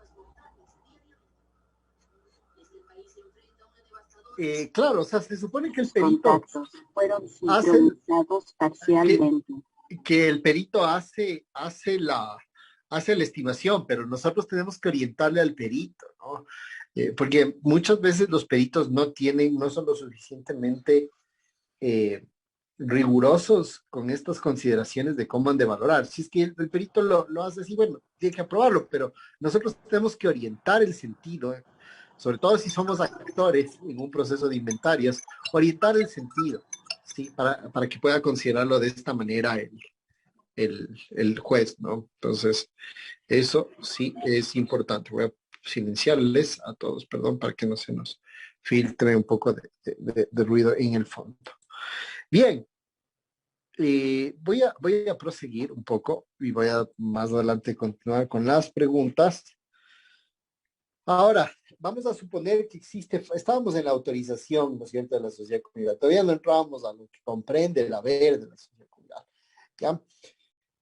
claro, o sea, se supone que el perito Contactos fueron hace sincronizados parcialmente. que el perito hace la estimación, pero nosotros tenemos que orientarle al perito, ¿no? Porque muchas veces los peritos no son lo suficientemente rigurosos con estas consideraciones de cómo han de valorar. Si es que el perito lo hace así, bueno, tiene que aprobarlo, pero nosotros tenemos que orientar el sentido, sobre todo si somos actores en un proceso de inventarios, orientar el sentido, ¿sí? Para que pueda considerarlo de esta manera el juez, ¿no? Entonces, eso sí es importante. Voy a silenciarles a todos, perdón, para que no se nos filtre un poco de ruido en el fondo. Bien, voy a proseguir un poco y voy a más adelante continuar con las preguntas. Ahora, vamos a suponer que estábamos en la autorización, ¿no es cierto?, de la sociedad comunal. Todavía no entrábamos a lo que comprende el haber de la sociedad comunal, ¿ya?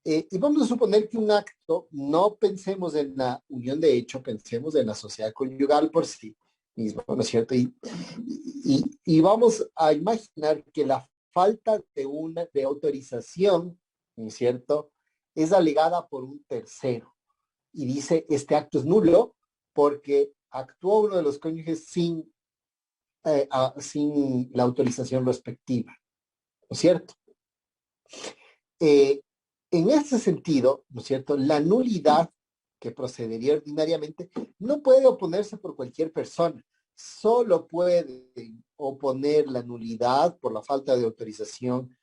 Y vamos a suponer que un acto, no pensemos en la unión de hecho, pensemos en la sociedad conyugal por sí mismo, ¿no es cierto? Y vamos a imaginar que la falta de autorización, ¿no es cierto?, es alegada por un tercero. Y dice, este acto es nulo porque actuó uno de los cónyuges sin la autorización respectiva, ¿no es cierto? En ese sentido, ¿no es cierto?, la nulidad que procedería ordinariamente no puede oponerse por cualquier persona. Solo puede oponer la nulidad por la falta de autorización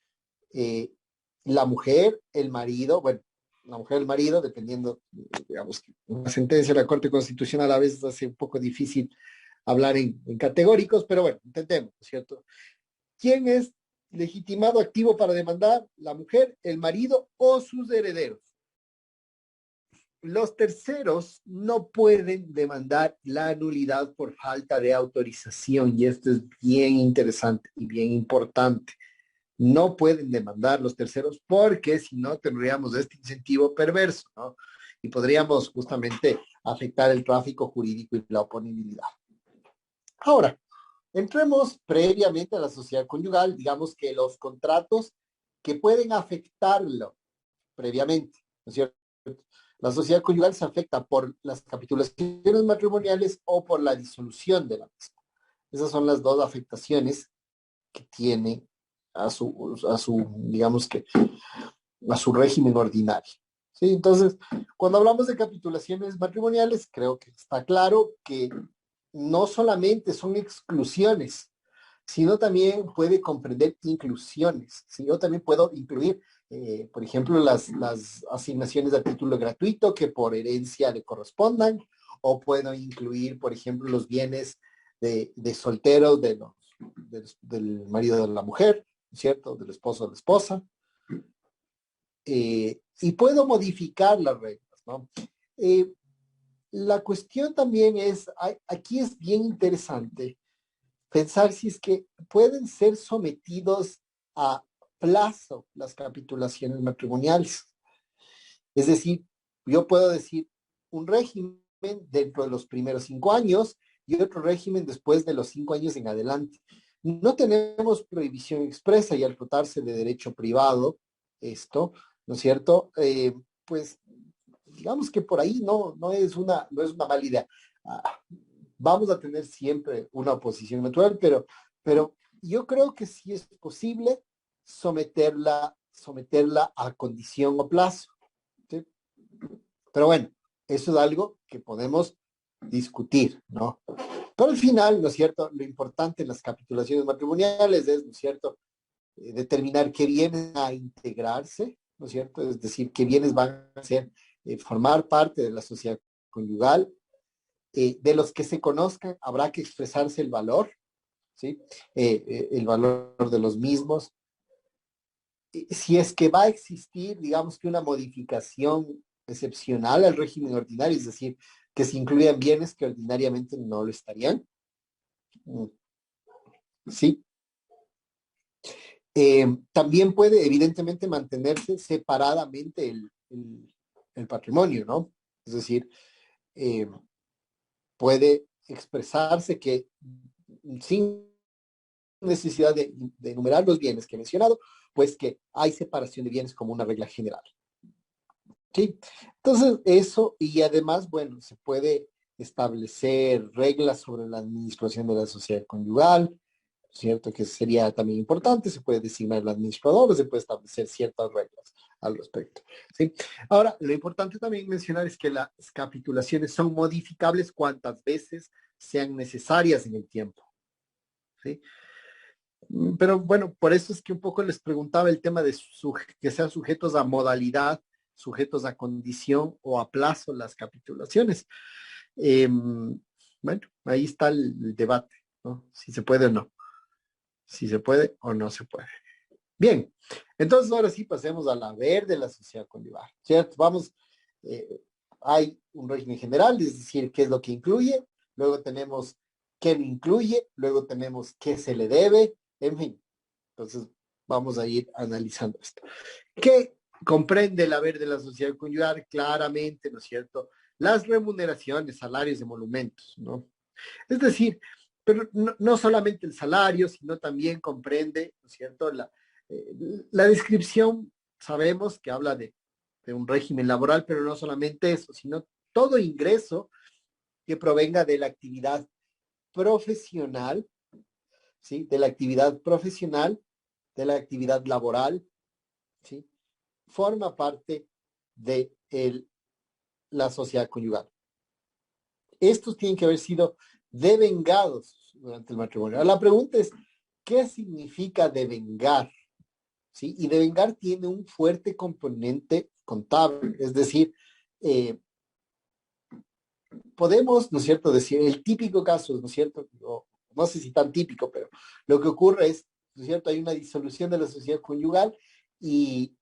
la mujer, el marido, bueno, la mujer, el marido, dependiendo, digamos, que una sentencia de la Corte Constitucional a veces hace un poco difícil hablar en categóricos, pero bueno, intentemos, ¿no es cierto? ¿Quién es legitimado activo para demandar? La mujer, el marido o sus herederos. Los terceros no pueden demandar la nulidad por falta de autorización, y esto es bien interesante y bien importante. No pueden demandar los terceros porque si no tendríamos este incentivo perverso, ¿no? Y podríamos justamente afectar el tráfico jurídico y la oponibilidad. Ahora, entremos previamente a la sociedad conyugal, digamos que los contratos que pueden afectarlo previamente, ¿no es cierto? La sociedad conyugal se afecta por las capitulaciones matrimoniales o por la disolución de la misma. Esas son las dos afectaciones que tiene a su digamos que, a su régimen ordinario. ¿Sí? Entonces, cuando hablamos de capitulaciones matrimoniales, creo que está claro que no solamente son exclusiones, sino también puede comprender inclusiones. ¿Sí? Yo también puedo incluir, por ejemplo, las asignaciones a título gratuito que por herencia le correspondan, o puedo incluir, por ejemplo, los bienes de soltero del marido de la mujer, ¿cierto? Del esposo o la esposa. Y puedo modificar las reglas, ¿no? La cuestión también es, aquí es bien interesante pensar si es que pueden ser sometidos a plazo las capitulaciones matrimoniales. Es decir, yo puedo decir un régimen dentro de los primeros 5 años y otro régimen después de los 5 años en adelante. No tenemos prohibición expresa, y al tratarse de derecho privado, esto, ¿no es cierto? Pues digamos que por ahí no es una mala idea. Vamos a tener siempre una oposición natural, pero yo creo que sí es posible someterla a condición o plazo, ¿sí? Pero bueno, eso es algo que podemos discutir, ¿no? Pero al final, ¿no es cierto?, lo importante en las capitulaciones matrimoniales es, ¿no es cierto?, determinar qué bienes a integrarse, ¿no es cierto?, es decir, qué bienes van a ser, formar parte de la sociedad conyugal. De los que se conozcan, habrá que expresarse el valor, ¿sí? El valor de los mismos. Si es que va a existir, digamos que una modificación excepcional al régimen ordinario, es decir, que se incluyan bienes que ordinariamente no lo estarían. ¿Sí? También puede, evidentemente, mantenerse separadamente el patrimonio, ¿no? Es decir, puede expresarse que sin necesidad de enumerar los bienes que he mencionado, pues que hay separación de bienes como una regla general. ¿Sí? Entonces, eso, y además, bueno, se puede establecer reglas sobre la administración de la sociedad conyugal, ¿cierto? Que sería también importante, se puede designar el administrador, se puede establecer ciertas reglas al respecto, ¿sí? Ahora, lo importante también mencionar es que las capitulaciones son modificables cuantas veces sean necesarias en el tiempo, ¿sí? Pero bueno, por eso es que un poco les preguntaba el tema de que sean sujetos a modalidad, sujetos a condición o a plazo las capitulaciones. Bueno, ahí está el debate, ¿no? Si se puede o no. Si se puede o no se puede. Bien, entonces ahora sí pasemos al haber de la sociedad conyugal, ¿cierto? Vamos, hay un régimen general, es decir, qué es lo que incluye, luego tenemos qué no incluye, luego tenemos qué se le debe, en fin. Entonces vamos a ir analizando esto. ¿Qué comprende el haber de la sociedad conyugal? Claramente, ¿no es cierto? Las remuneraciones, salarios y emolumentos, ¿no? Es decir, pero no solamente el salario, sino también comprende, ¿no es cierto? La descripción, sabemos que habla de un régimen laboral, pero no solamente eso, sino todo ingreso que provenga de la actividad profesional, ¿sí? De la actividad profesional, de la actividad laboral, ¿sí? Forma parte de la sociedad conyugal. Estos tienen que haber sido devengados durante el matrimonio. Ahora, la pregunta es, ¿qué significa devengar? ¿Sí? Y devengar tiene un fuerte componente contable, es decir, podemos, ¿no es cierto?, decir, el típico caso, ¿no es cierto?, no sé si tan típico, pero lo que ocurre es, ¿no es cierto?, hay una disolución de la sociedad conyugal y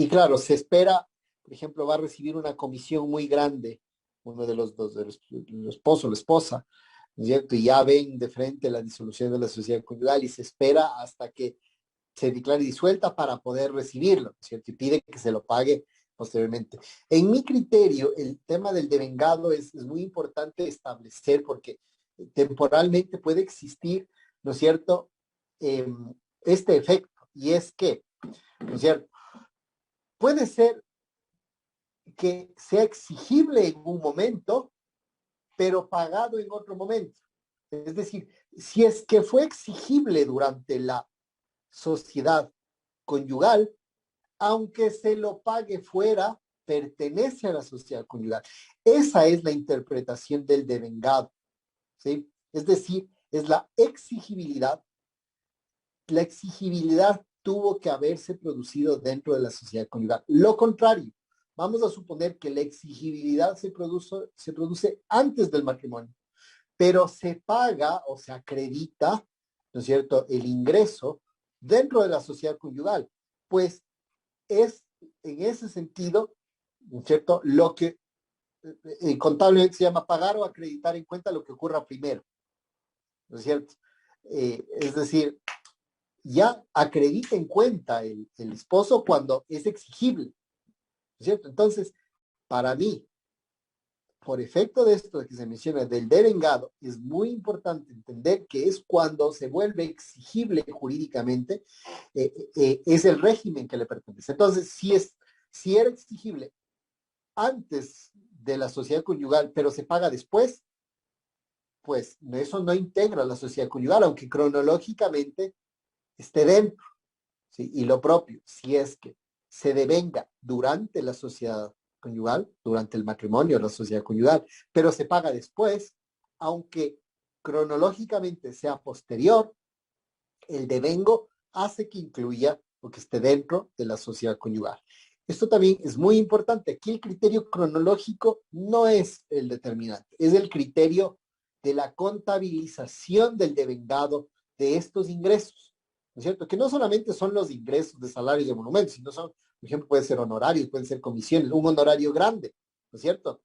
claro, se espera, por ejemplo, va a recibir una comisión muy grande, uno de los dos, el esposo o la esposa, ¿no es cierto?, y ya ven de frente la disolución de la sociedad conyugal y se espera hasta que se declare disuelta para poder recibirlo, ¿no es cierto?, y pide que se lo pague posteriormente. En mi criterio, el tema del devengado es muy importante establecer porque temporalmente puede existir, ¿no es cierto?, este efecto, y es que, ¿no es cierto?, puede ser que sea exigible en un momento, pero pagado en otro momento. Es decir, si es que fue exigible durante la sociedad conyugal, aunque se lo pague fuera, pertenece a la sociedad conyugal. Esa es la interpretación del devengado, ¿sí? Es decir, es la exigibilidad. La exigibilidad tuvo que haberse producido dentro de la sociedad conyugal. Lo contrario, vamos a suponer que la exigibilidad se produce antes del matrimonio, pero se paga o se acredita, ¿no es cierto?, el ingreso dentro de la sociedad conyugal. Pues es en ese sentido, ¿no es cierto?, lo que contablemente se llama pagar o acreditar en cuenta lo que ocurra primero, ¿no es cierto? Es decir, ya acredita en cuenta el esposo cuando es exigible, ¿no es cierto? Entonces, para mí, por efecto de esto que se menciona del devengado, es muy importante entender que es cuando se vuelve exigible jurídicamente, es el régimen que le pertenece. Entonces, si era exigible antes de la sociedad conyugal, pero se paga después, pues eso no integra la sociedad conyugal, aunque cronológicamente esté dentro, ¿sí? Y lo propio, si es que se devenga durante la sociedad conyugal, durante el matrimonio, la sociedad conyugal, pero se paga después, aunque cronológicamente sea posterior, el devengo hace que incluya o que esté dentro de la sociedad conyugal. Esto también es muy importante. Aquí el criterio cronológico no es el determinante, es el criterio de la contabilización del devengado de estos ingresos, ¿no es cierto? Que no solamente son los ingresos de salarios y monumentos, sino son, por ejemplo, pueden ser honorarios, pueden ser comisiones, un honorario grande, ¿no es cierto?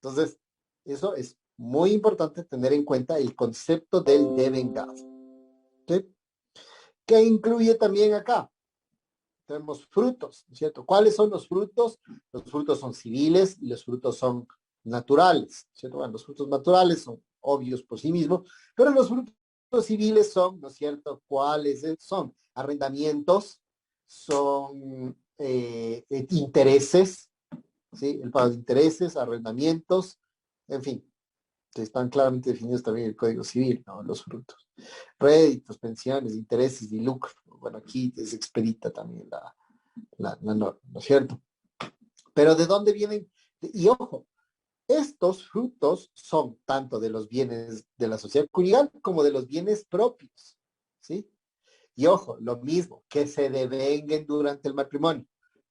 Entonces, eso es muy importante tener en cuenta el concepto del devengado, ¿sí? ¿Qué incluye también acá? Tenemos frutos, ¿no es cierto? ¿Cuáles son los frutos? Los frutos son civiles y los frutos son naturales, ¿cierto? Bueno, los frutos naturales son obvios por sí mismos, pero los frutos civiles son, ¿no es cierto? ¿Cuáles son? Arrendamientos, son intereses, ¿sí? El pago de intereses, arrendamientos, en fin, están claramente definidos también en el Código Civil, ¿no? Los frutos. Réditos, pensiones, intereses y lucro. Bueno, aquí es expedita también la norma, ¿no es cierto? Pero ¿de dónde vienen? Y ojo, estos frutos son tanto de los bienes de la sociedad conyugal como de los bienes propios, ¿sí? Y ojo, lo mismo, que se devenguen durante el matrimonio.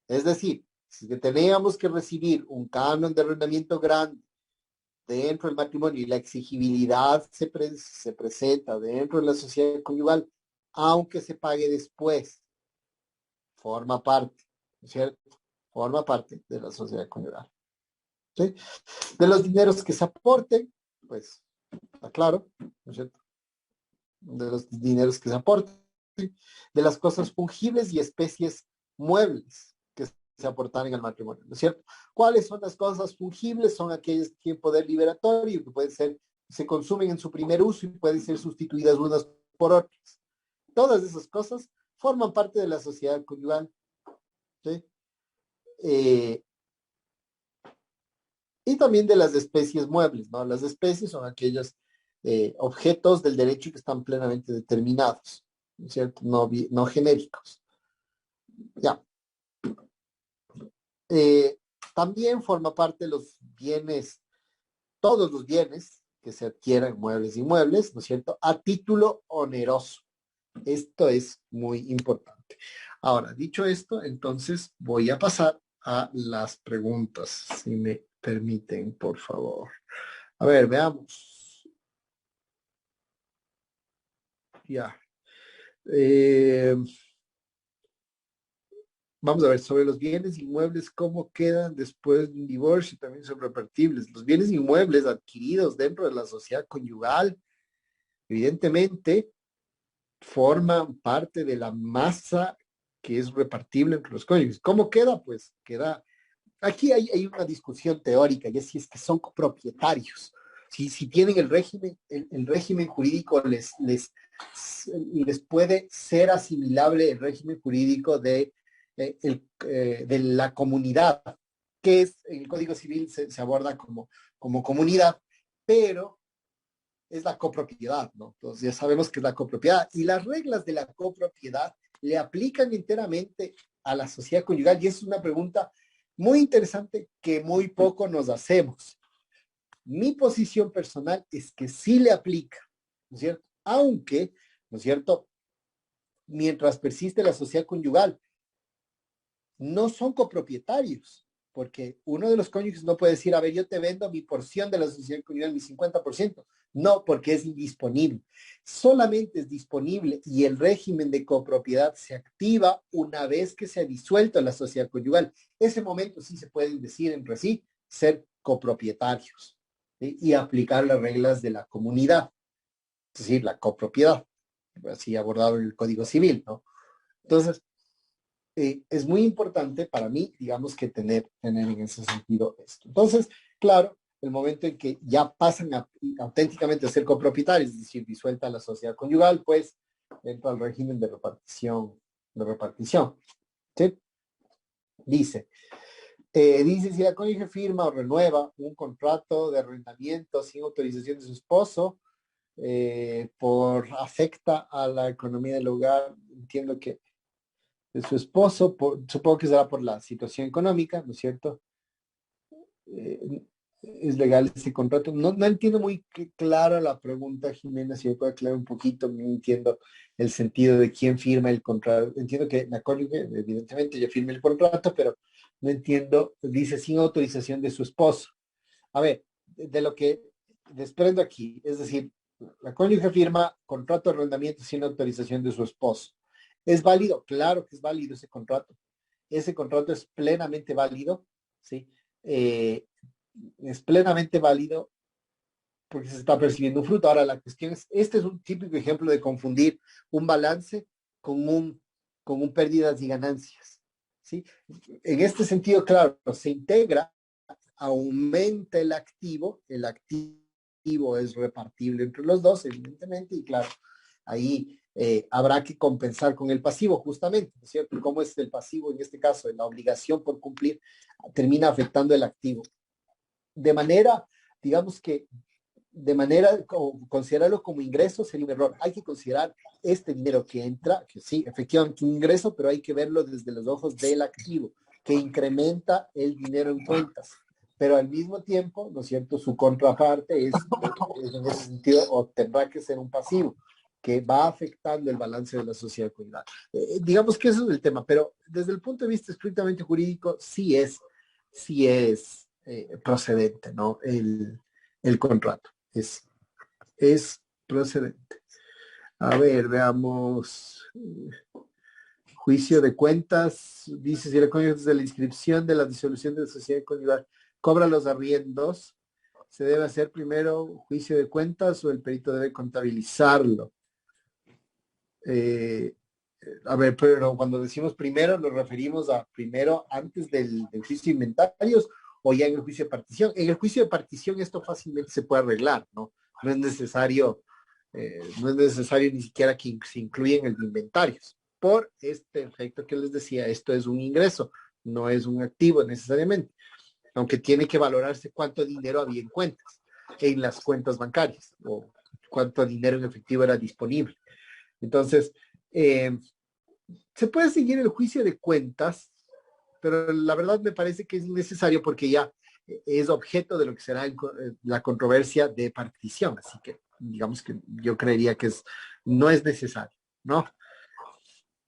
Es decir, si teníamos que recibir un canon de arrendamiento grande dentro del matrimonio y la exigibilidad se presenta dentro de la sociedad conyugal, aunque se pague después, forma parte, ¿no es cierto? Forma parte de la sociedad conyugal. ¿Sí? De los dineros que se aporten, pues, está claro, ¿no es cierto? De los dineros que se aporten, de las cosas fungibles y especies muebles que se aportaron al matrimonio, ¿no es cierto? ¿Cuáles son las cosas fungibles? Son aquellas que tienen poder liberatorio, que pueden ser, se consumen en su primer uso y pueden ser sustituidas unas por otras. Todas esas cosas forman parte de la sociedad conyugal, ¿sí? Y también de las especies muebles, ¿no? Las especies son aquellos objetos del derecho que están plenamente determinados, ¿no es cierto? No genéricos. Ya. También forma parte de los bienes, todos los bienes que se adquieran muebles y inmuebles, ¿no es cierto? A título oneroso. Esto es muy importante. Ahora, dicho esto, entonces voy a pasar a las preguntas, si me permiten, por favor. A ver, veamos. Ya. Vamos a ver, sobre los bienes inmuebles, ¿cómo quedan después de un divorcio? También son repartibles. Los bienes inmuebles adquiridos dentro de la sociedad conyugal, evidentemente, forman parte de la masa que es repartible entre los cónyuges. ¿Cómo queda? Pues queda... Aquí hay una discusión teórica, y es si es que son copropietarios. Si tienen el régimen jurídico, les puede ser asimilable el régimen jurídico de la comunidad, que es, en el Código Civil se aborda como comunidad, pero es la copropiedad, ¿no? Entonces ya sabemos que es la copropiedad, y las reglas de la copropiedad le aplican enteramente a la sociedad conyugal, y es una pregunta muy interesante que muy poco nos hacemos. Mi posición personal es que sí le aplica, ¿no es cierto? Aunque, ¿no es cierto?, mientras persiste la sociedad conyugal, no son copropietarios, porque uno de los cónyuges no puede decir, a ver, yo te vendo mi porción de la sociedad conyugal, mi 50%. No, porque es indisponible. Solamente es disponible y el régimen de copropiedad se activa una vez que se ha disuelto la sociedad conyugal. Ese momento sí se pueden decir entre sí ser copropietarios, ¿sí? Y aplicar las reglas de la comunidad, es decir, la copropiedad, así abordado en el Código Civil, ¿no? Entonces, es muy importante para mí, digamos, que tener en ese sentido esto. Entonces, claro, el momento en que ya pasan auténticamente a ser copropietarios, es decir, disuelta la sociedad conyugal, pues entra al régimen de repartición, ¿sí? Dice, si la cónyuge firma o renueva un contrato de arrendamiento sin autorización de su esposo, afecta a la economía del hogar, entiendo que de su esposo, supongo que será por la situación económica, ¿no es cierto? Es legal ese contrato. No entiendo muy clara la pregunta, Jimena, si me puede aclarar un poquito. No entiendo el sentido de quién firma el contrato. Entiendo que la cónyuge, evidentemente, ya firma el contrato, pero no entiendo, dice sin autorización de su esposo. A ver, de lo que desprendo aquí, es decir, la cónyuge firma contrato de arrendamiento sin autorización de su esposo. ¿Es válido? Claro que es válido ese contrato. Ese contrato es plenamente válido, ¿sí? Es plenamente válido porque se está percibiendo un fruto. Ahora la cuestión es, este es un típico ejemplo de confundir un balance con un pérdidas y ganancias, ¿sí? En este sentido, claro, se integra, aumenta el activo activo es repartible entre los dos, evidentemente, y claro, ahí habrá que compensar con el pasivo, justamente, ¿no es cierto? ¿Cómo es el pasivo en este caso? La obligación por cumplir termina afectando el activo. De manera, digamos que, considerarlo como ingreso sería un error. Hay que considerar este dinero que entra, que sí, efectivamente un ingreso, pero hay que verlo desde los ojos del activo, que incrementa el dinero en cuentas. Pero al mismo tiempo, ¿no es cierto?, su contraparte es en ese sentido, o tendrá que ser un pasivo, que va afectando el balance de la sociedad conyugal. Digamos que eso es el tema, pero desde el punto de vista estrictamente jurídico, sí es procedente, ¿no? El contrato es procedente. A ver, veamos. Juicio de cuentas, dice, si el cónyuge desde la inscripción de la disolución de la sociedad conyugal cobra los arriendos, ¿se debe hacer primero juicio de cuentas o el perito debe contabilizarlo? A ver, pero cuando decimos primero, nos referimos a primero antes del juicio de inventarios o ya en el juicio de partición. En el juicio de partición esto fácilmente se puede arreglar, ¿no? No es necesario ni siquiera que se incluya en el de inventarios. Por este efecto que les decía, esto es un ingreso, no es un activo necesariamente, aunque tiene que valorarse cuánto dinero había en cuentas, en las cuentas bancarias, o cuánto dinero en efectivo era disponible. Entonces, se puede seguir el juicio de cuentas, pero la verdad me parece que es innecesario porque ya es objeto de lo que será la controversia de partición, así que digamos que yo creería que no es necesario, ¿no?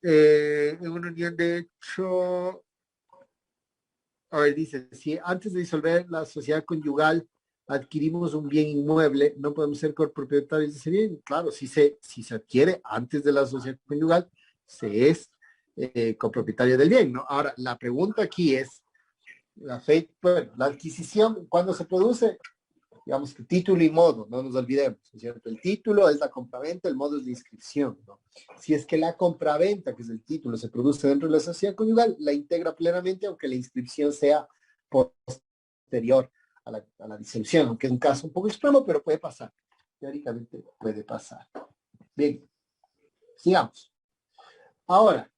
En una unión de hecho, a ver, dice, si antes de disolver la sociedad conyugal adquirimos un bien inmueble, no podemos ser copropietarios de ese bien. Claro, si se adquiere antes de la sociedad conyugal, se es copropietario del bien, ¿no? Ahora, la pregunta aquí es, la adquisición, ¿cuándo se produce? Digamos que título y modo, no nos olvidemos, ¿no es cierto? El título es la compraventa, el modo es la inscripción, ¿no? Si es que la compraventa, que es el título, se produce dentro de la sociedad conyugal, la integra plenamente, aunque la inscripción sea posterior a la disolución, aunque es un caso un poco extremo, pero puede pasar. Teóricamente puede pasar. Bien, sigamos. Ahora,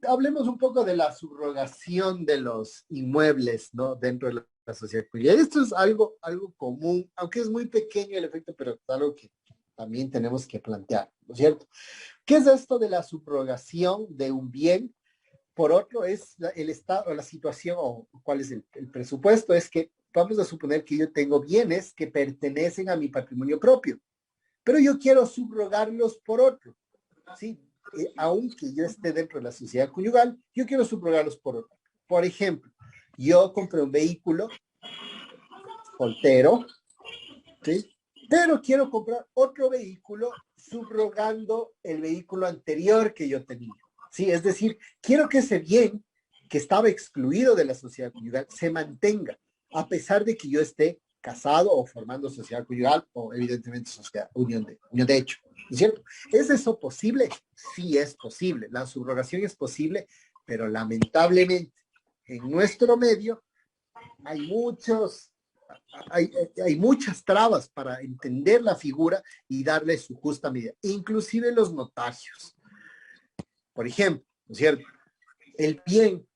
hablemos un poco de la subrogación de los inmuebles, ¿no? Dentro de la sociedad conyugal. Esto es algo común, aunque es muy pequeño el efecto, pero es algo que también tenemos que plantear, ¿no es cierto? ¿Qué es esto de la subrogación de un bien? Por otro, es el estado, la situación, o cuál es el presupuesto, es que vamos a suponer que yo tengo bienes que pertenecen a mi patrimonio propio, pero yo quiero subrogarlos por otro, ¿sí? Aunque yo esté dentro de la sociedad conyugal, yo quiero subrogarlos por otro. Por ejemplo, yo compré un vehículo soltero, ¿sí? Pero quiero comprar otro vehículo subrogando el vehículo anterior que yo tenía, ¿sí? Es decir, quiero que ese bien que estaba excluido de la sociedad conyugal se mantenga, a pesar de que yo esté casado o formando sociedad conyugal o evidentemente unión de hecho, ¿es cierto? ¿Es eso posible? Sí es posible, la subrogación es posible, pero lamentablemente en nuestro medio hay muchas trabas para entender la figura y darle su justa medida, inclusive los notarios. Por ejemplo, ¿no es cierto? El bien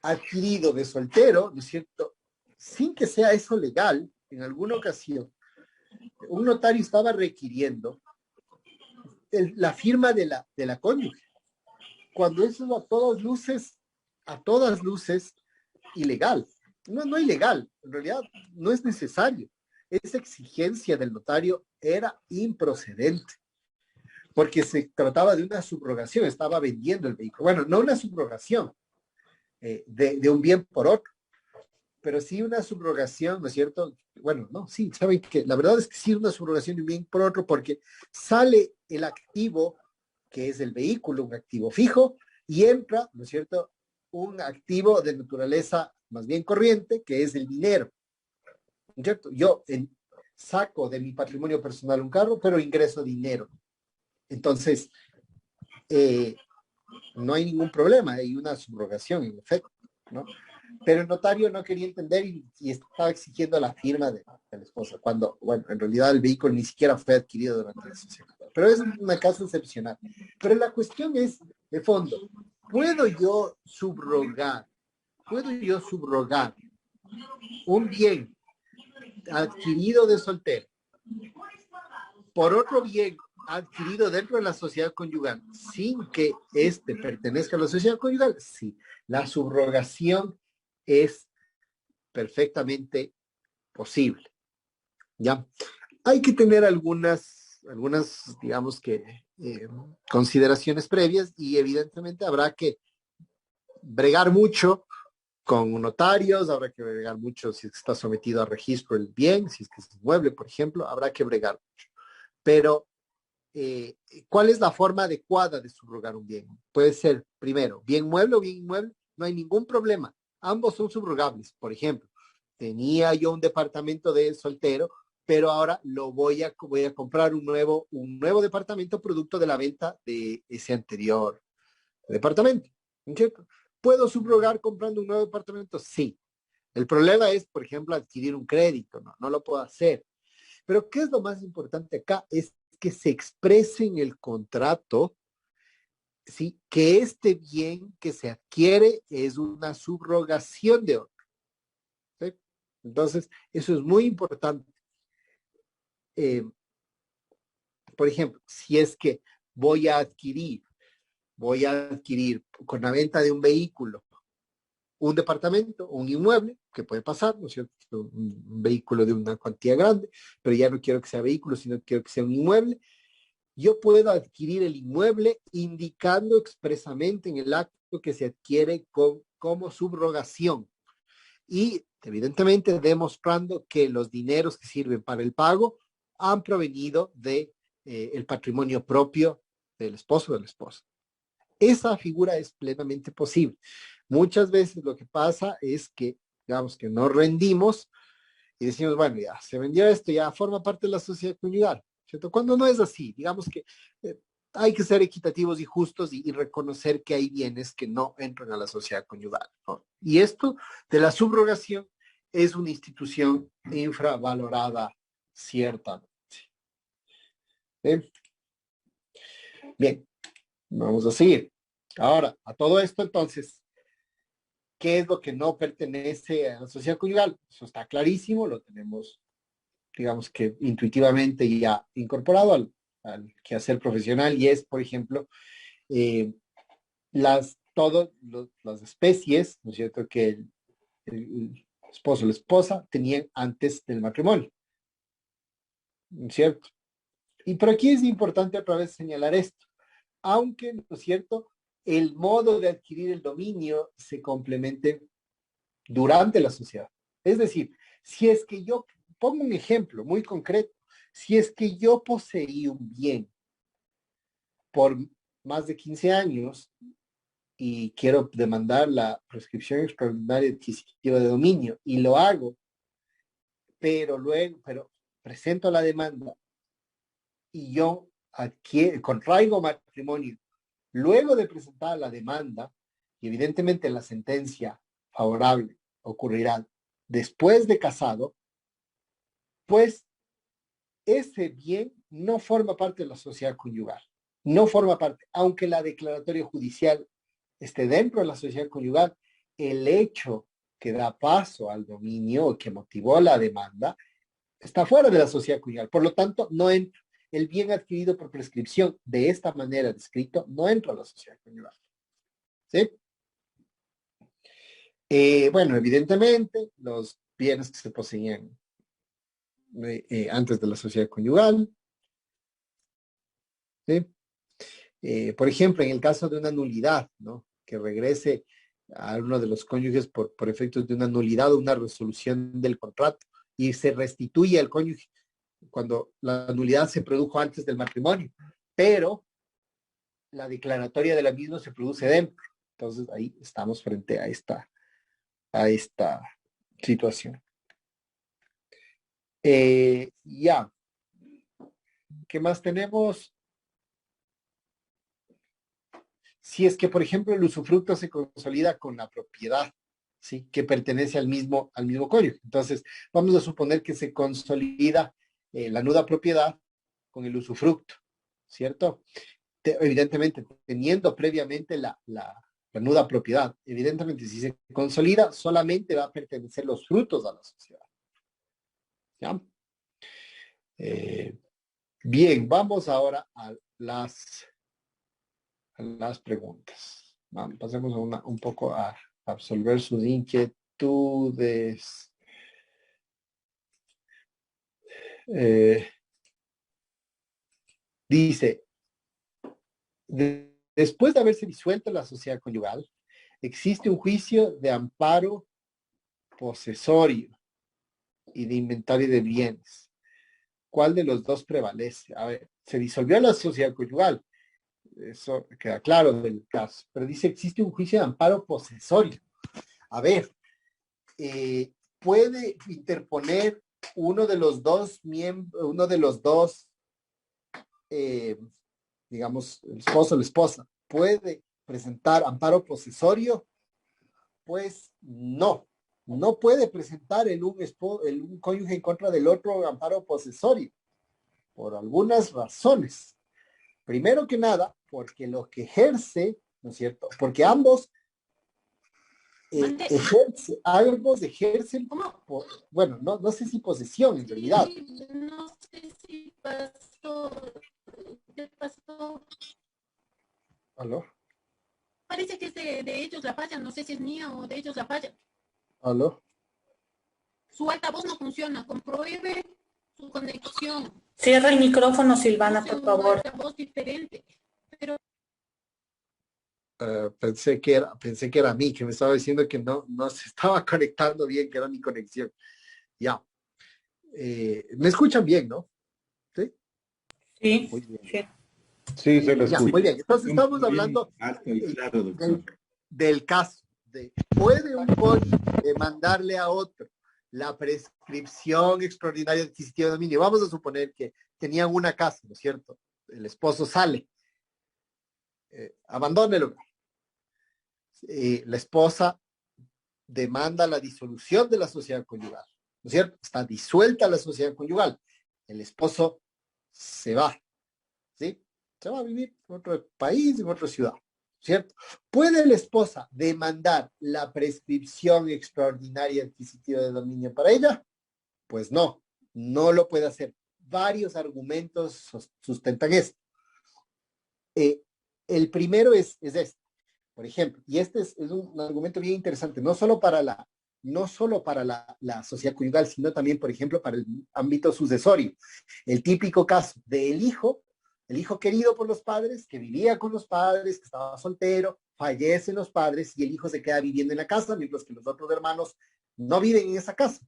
adquirido de soltero, ¿no es cierto? Sin que sea eso legal, en alguna ocasión, un notario estaba requiriendo la firma de la cónyuge, cuando eso es a todas luces, ilegal. No ilegal, en realidad no es necesario. Esa exigencia del notario era improcedente, porque se trataba de una subrogación, estaba vendiendo el vehículo. Bueno, no una subrogación de un bien por otro, pero sí una subrogación, ¿no es cierto? Bueno, no, sí, saben que la verdad es que sí es una subrogación de un bien por otro, porque sale el activo, que es el vehículo, un activo fijo, y entra, ¿no es cierto?, un activo de naturaleza más bien corriente, que es el dinero, ¿no es cierto? Yo saco de mi patrimonio personal un carro, pero ingreso dinero. Entonces, no hay ningún problema, hay una subrogación, en efecto, ¿no? Pero el notario no quería entender y estaba exigiendo la firma de la esposa, cuando, bueno, en realidad el vehículo ni siquiera fue adquirido durante la sociedad. Pero es una caso excepcional. Pero la cuestión es, de fondo, ¿puedo yo subrogar un bien adquirido de soltero por otro bien adquirido dentro de la sociedad conyugal sin que éste pertenezca a la sociedad conyugal? Sí, la subrogación es perfectamente posible. ¿Ya? Hay que tener algunas digamos que, consideraciones previas y evidentemente habrá que bregar mucho con notarios, habrá que bregar mucho si está sometido a registro el bien, si es que es inmueble, por ejemplo, habrá que bregar mucho. Pero, ¿cuál es la forma adecuada de subrogar un bien? Puede ser, primero, bien mueble o bien inmueble, no hay ningún problema. Ambos son subrogables. Por ejemplo, tenía yo un departamento de soltero, pero ahora voy a comprar un nuevo departamento producto de la venta de ese anterior departamento, ¿cierto? ¿Puedo subrogar comprando un nuevo departamento? Sí. El problema es, por ejemplo, adquirir un crédito, no lo puedo hacer. Pero ¿qué es lo más importante acá? Es que se exprese en el contrato, ¿sí?, que este bien que se adquiere es una subrogación de otro. ¿Sí? Entonces, eso es muy importante. Por ejemplo, si es que voy a adquirir con la venta de un vehículo, un departamento o un inmueble, que puede pasar, ¿no es cierto? Un vehículo de una cuantía grande, pero ya no quiero que sea vehículo, sino quiero que sea un inmueble. Yo puedo adquirir el inmueble indicando expresamente en el acto que se adquiere como subrogación y evidentemente demostrando que los dineros que sirven para el pago han provenido de el patrimonio propio del esposo o de la esposa. Esa figura es plenamente posible. Muchas veces lo que pasa es que, digamos, que nos rendimos y decimos, bueno, ya se vendió esto, ya forma parte de la sociedad conyugal, ¿cierto? Cuando no es así, digamos que hay que ser equitativos y justos y reconocer que hay bienes que no entran a la sociedad conyugal, ¿no? Y esto de la subrogación es una institución infravalorada, ciertamente. Bien, vamos a seguir. Ahora, a todo esto entonces, ¿qué es lo que no pertenece a la sociedad conyugal? Eso está clarísimo, lo tenemos, digamos que intuitivamente ya incorporado al quehacer profesional y es, por ejemplo, las especies, ¿no es cierto?, que el esposo o la esposa tenían antes del matrimonio, ¿no es cierto? Y por aquí es importante otra vez señalar esto, aunque, ¿no es cierto?, el modo de adquirir el dominio se complemente durante la sociedad. Es decir, si es que yo, pongo un ejemplo muy concreto, si es que yo poseí un bien por más de 15 años y quiero demandar la prescripción extraordinaria adquisitiva de dominio y lo hago, pero presento la demanda y yo contraigo matrimonio luego de presentar la demanda, y evidentemente la sentencia favorable ocurrirá después de casado, pues ese bien no forma parte de la sociedad conyugal, no forma parte, aunque la declaratoria judicial esté dentro de la sociedad conyugal, el hecho que da paso al dominio o que motivó la demanda está fuera de la sociedad conyugal, por lo tanto no entra. El bien adquirido por prescripción de esta manera descrito no entra a la sociedad conyugal. ¿Sí? Bueno, evidentemente, los bienes que se poseían antes de la sociedad conyugal. ¿Sí? Por ejemplo, en el caso de una nulidad, ¿no?, que regrese a uno de los cónyuges por efectos de una nulidad o una resolución del contrato y se restituye al cónyuge cuando la nulidad se produjo antes del matrimonio, pero la declaratoria de la misma se produce dentro. Entonces ahí estamos frente a esta situación. Ya. ¿Qué más tenemos? Si es que, por ejemplo, el usufructo se consolida con la propiedad, ¿sí? Que pertenece al mismo cónyuge. Entonces, vamos a suponer que se consolida la nuda propiedad con el usufructo, ¿cierto? Evidentemente, teniendo previamente la nuda propiedad, evidentemente, si se consolida, solamente va a pertenecer los frutos a la sociedad. ¿Ya? Bien, vamos ahora a las preguntas. Vamos, pasemos un poco a absolver sus inquietudes. Dice, después de haberse disuelto la sociedad conyugal, existe un juicio de amparo posesorio y de inventario de bienes. ¿Cuál de los dos prevalece? A ver, se disolvió la sociedad conyugal. Eso queda claro del caso. Pero dice, existe un juicio de amparo posesorio. A ver, puede interponer uno de los dos digamos, el esposo o la esposa, ¿puede presentar amparo posesorio? Pues no puede presentar un cónyuge en contra del otro amparo posesorio, por algunas razones. Primero que nada, porque lo que ejerce, ¿no es cierto? Porque ambos ejercen, bueno, no sé si posesión en realidad. No sé si pasó. ¿Qué pasó? ¿Aló? Parece que es de ellos la falla, no sé si es mía o de ellos la falla. ¿Aló? Su altavoz no funciona, compruebe su conexión. Cierra el micrófono, Silvana, por favor. Altavoz diferente, pero Pensé que era a mí, que me estaba diciendo que no se estaba conectando bien, que era mi conexión. Ya. ¿Me escuchan bien, no? ¿Sí? Sí. Muy bien. Sí, se lo Ya, escucha. muy bien. Entonces estamos hablando del caso de, ¿puede un cónyuge mandarle a otro la prescripción extraordinaria adquisitiva de dominio? Vamos a suponer que tenían una casa, ¿no es cierto? El esposo sale, abandona el hogar. La esposa demanda la disolución de la sociedad conyugal, ¿no es cierto? Está disuelta la sociedad conyugal. El esposo se va, ¿sí? Se va a vivir en otro país, en otra ciudad, ¿cierto? ¿Puede la esposa demandar la prescripción extraordinaria adquisitiva de dominio para ella? Pues no lo puede hacer. Varios argumentos sustentan esto. El primero es este, por ejemplo, y este es un argumento bien interesante, no solo para la sociedad conyugal, sino también, por ejemplo, para el ámbito sucesorio. El típico caso del hijo, el hijo querido por los padres, que vivía con los padres, que estaba soltero, fallecen los padres y el hijo se queda viviendo en la casa, mientras que los otros hermanos no viven en esa casa.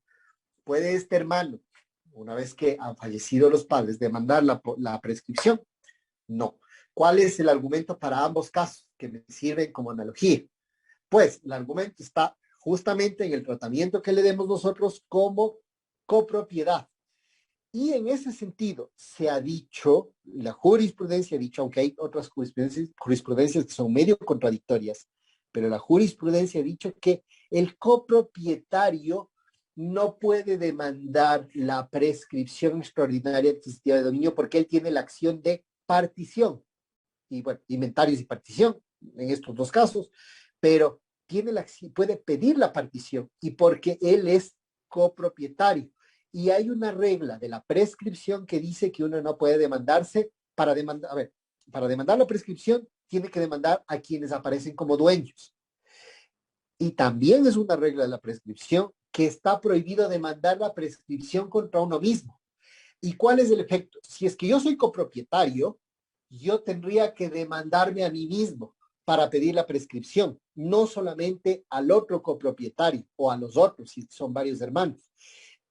¿Puede este hermano, una vez que han fallecido los padres, demandar la prescripción? No. ¿Cuál es el argumento para ambos casos que me sirven como analogía? Pues el argumento está justamente en el tratamiento que le demos nosotros como copropiedad. Y en ese sentido se ha dicho, la jurisprudencia ha dicho, aunque hay otras jurisprudencias que son medio contradictorias, pero la jurisprudencia ha dicho que el copropietario no puede demandar la prescripción extraordinaria adquisitiva de dominio porque él tiene la acción de partición. Y bueno, inventarios y partición en estos dos casos, pero puede pedir la partición y porque él es copropietario. Y hay una regla de la prescripción que dice que uno no puede demandarse para demandar la prescripción, tiene que demandar a quienes aparecen como dueños. Y también es una regla de la prescripción que está prohibido demandar la prescripción contra uno mismo. ¿Y cuál es el efecto? Si es que yo soy copropietario, yo tendría que demandarme a mí mismo para pedir la prescripción, no solamente al otro copropietario o a los otros, si son varios hermanos.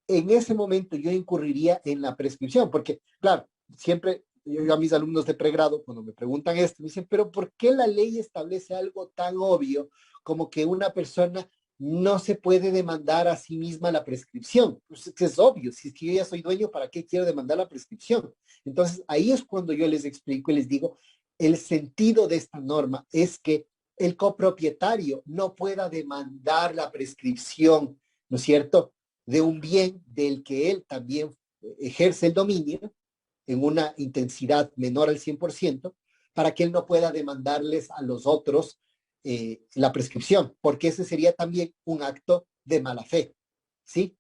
En ese momento yo incurriría en la prescripción, porque, claro, siempre yo a mis alumnos de pregrado, cuando me preguntan esto, me dicen, pero ¿por qué la ley establece algo tan obvio como que una persona no se puede demandar a sí misma la prescripción? Pues es obvio, si es que yo ya soy dueño, ¿para qué quiero demandar la prescripción? Entonces, ahí es cuando yo les explico y les digo, el sentido de esta norma es que el copropietario no pueda demandar la prescripción, ¿no es cierto?, de un bien del que él también ejerce el dominio en una intensidad menor al 100%, para que él no pueda demandarles a los otros la prescripción, porque ese sería también un acto de mala fe, ¿sí?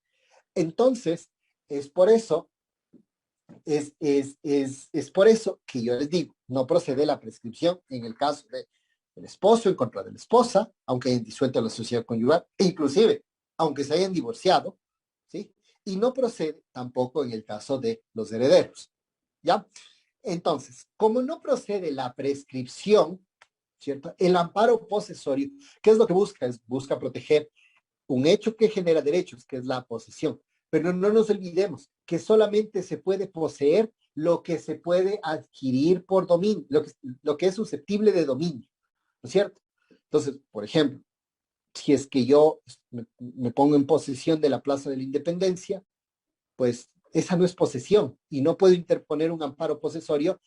Entonces, es por eso que yo les digo, no procede la prescripción en el caso del esposo en contra de la esposa, aunque hayan disuelto la sociedad conyugal, e inclusive, aunque se hayan divorciado, ¿sí? Y no procede tampoco en el caso de los herederos, ¿ya? Entonces, como no procede la prescripción, ¿cierto? El amparo posesorio, ¿qué es lo que busca? Busca proteger un hecho que genera derechos, que es la posesión. Pero no nos olvidemos que solamente se puede poseer lo que se puede adquirir por dominio, lo que es susceptible de dominio, ¿no es cierto? Entonces, por ejemplo, si es que yo me pongo en posesión de la Plaza de la Independencia, pues esa no es posesión y no puedo interponer un amparo posesorio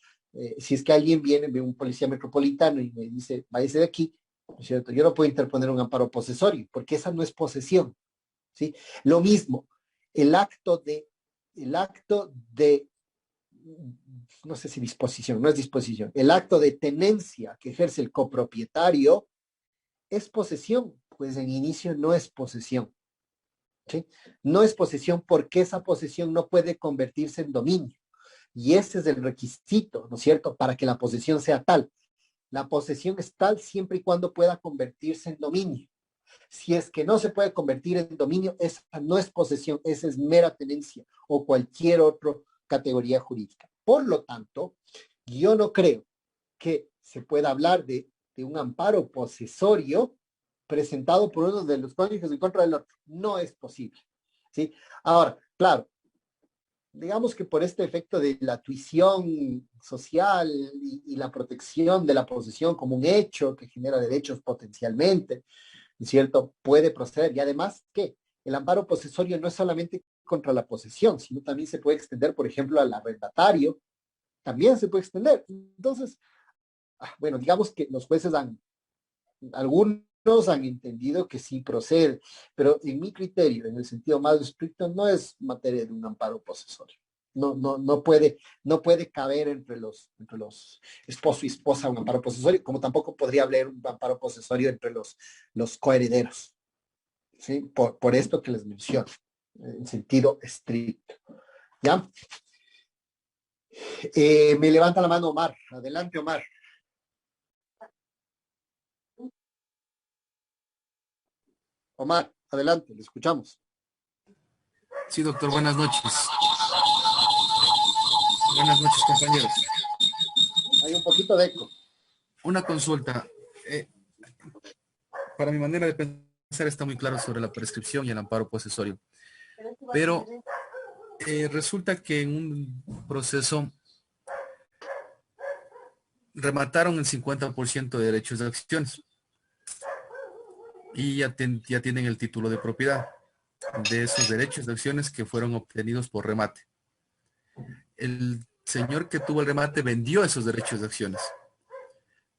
si es que alguien viene, ve un policía metropolitano y me dice, váyase de aquí, ¿no es cierto? Yo no puedo interponer un amparo posesorio porque esa no es posesión, ¿sí? Lo mismo, el acto de, no sé si disposición, no es disposición, el acto de tenencia que ejerce el copropietario es posesión, pues en inicio no es posesión, ¿sí? No es posesión porque esa posesión no puede convertirse en dominio. Y ese es el requisito, ¿no es cierto?, para que la posesión sea tal. La posesión es tal siempre y cuando pueda convertirse en dominio. Si es que no se puede convertir en dominio, esa no es posesión, esa es mera tenencia o cualquier otra categoría jurídica. Por lo tanto, yo no creo que se pueda hablar de un amparo posesorio presentado por uno de los cónyuges en contra del otro. No es posible, ¿sí? Ahora, claro, digamos que por este efecto de la tuición social y la protección de la posesión como un hecho que genera derechos potencialmente, ¿cierto?, puede proceder. Y además que el amparo posesorio no es solamente contra la posesión, sino también se puede extender, por ejemplo, al arrendatario, también se puede extender. Entonces, bueno, digamos que los jueces algunos han entendido que sí procede, pero en mi criterio, en el sentido más estricto, no es materia de un amparo posesorio. No puede caber entre los esposo y esposa un amparo posesorio, como tampoco podría haber un amparo posesorio entre los coherederos, ¿sí? Por esto que les menciono, en sentido estricto. ¿Ya? Me levanta la mano Omar. Adelante, Omar. Omar, adelante, le escuchamos. Sí, doctor, buenas noches. Buenas noches, compañeros. Hay un poquito de eco. Una consulta. Para mi manera de pensar está muy claro sobre la prescripción y el amparo posesorio. Pero resulta que en un proceso remataron el 50% de derechos de acciones y ya tienen el título de propiedad de esos derechos de acciones que fueron obtenidos por remate. El señor que tuvo el remate vendió esos derechos de acciones,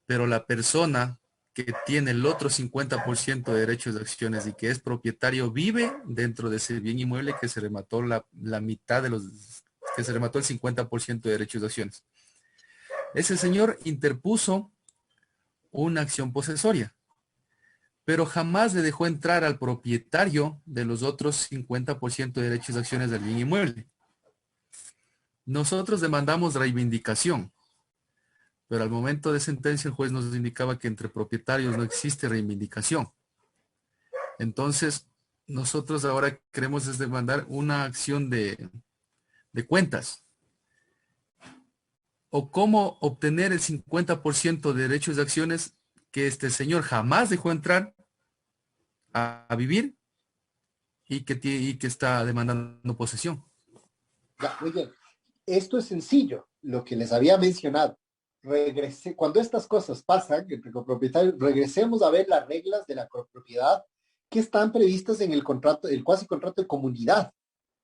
pero la persona que tiene el otro 50% de derechos de acciones y que es propietario vive dentro de ese bien inmueble que se remató la mitad de que se remató el 50% de derechos de acciones. Ese señor interpuso una acción posesoria, pero jamás le dejó entrar al propietario de los otros 50% de derechos de acciones del bien inmueble. Nosotros demandamos reivindicación, pero al momento de sentencia el juez nos indicaba que entre propietarios no existe reivindicación. Entonces, nosotros ahora queremos es demandar una acción de cuentas. O cómo obtener el 50% de derechos de acciones que este señor jamás dejó entrar a vivir y que está demandando posesión. Ya, muy bien. Esto es sencillo, lo que les había mencionado. Cuando estas cosas pasan entre copropietarios, regresemos a ver las reglas de la copropiedad que están previstas en el contrato, el cuasi contrato de comunidad,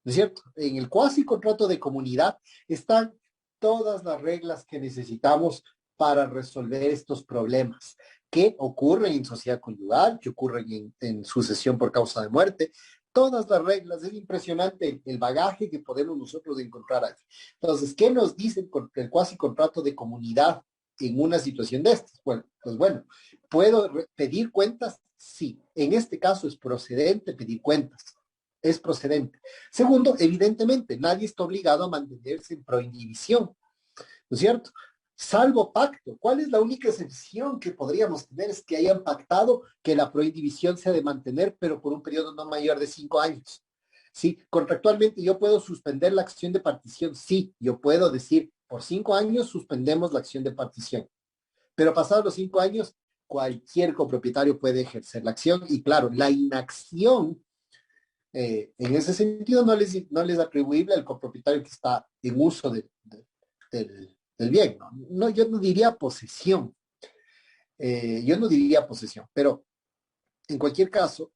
¿no es cierto? En el cuasi contrato de comunidad están todas las reglas que necesitamos para resolver estos problemas. que ocurren en sociedad conyugal, que ocurren en sucesión por causa de muerte. Todas las reglas, es impresionante el bagaje que podemos nosotros encontrar aquí. Entonces, ¿qué nos dice el cuasi contrato de comunidad en una situación de estas? Bueno, pues bueno, ¿puedo pedir cuentas? Sí. En este caso es procedente pedir cuentas. Es procedente. Segundo, evidentemente, nadie está obligado a mantenerse en proinhibición, ¿no es cierto? Salvo pacto. ¿Cuál es la única excepción que podríamos tener? Es que hayan pactado que la prohibición sea de mantener, pero por un periodo no mayor de 5 años. Sí, contractualmente yo puedo suspender la acción de partición. Sí, yo puedo decir, por 5 años suspendemos la acción de partición. Pero pasados los 5 años, cualquier copropietario puede ejercer la acción. Y claro, la inacción, en ese sentido, no les es atribuible al copropietario que está en uso del bien, ¿no? No, yo no diría posesión. Pero en cualquier caso,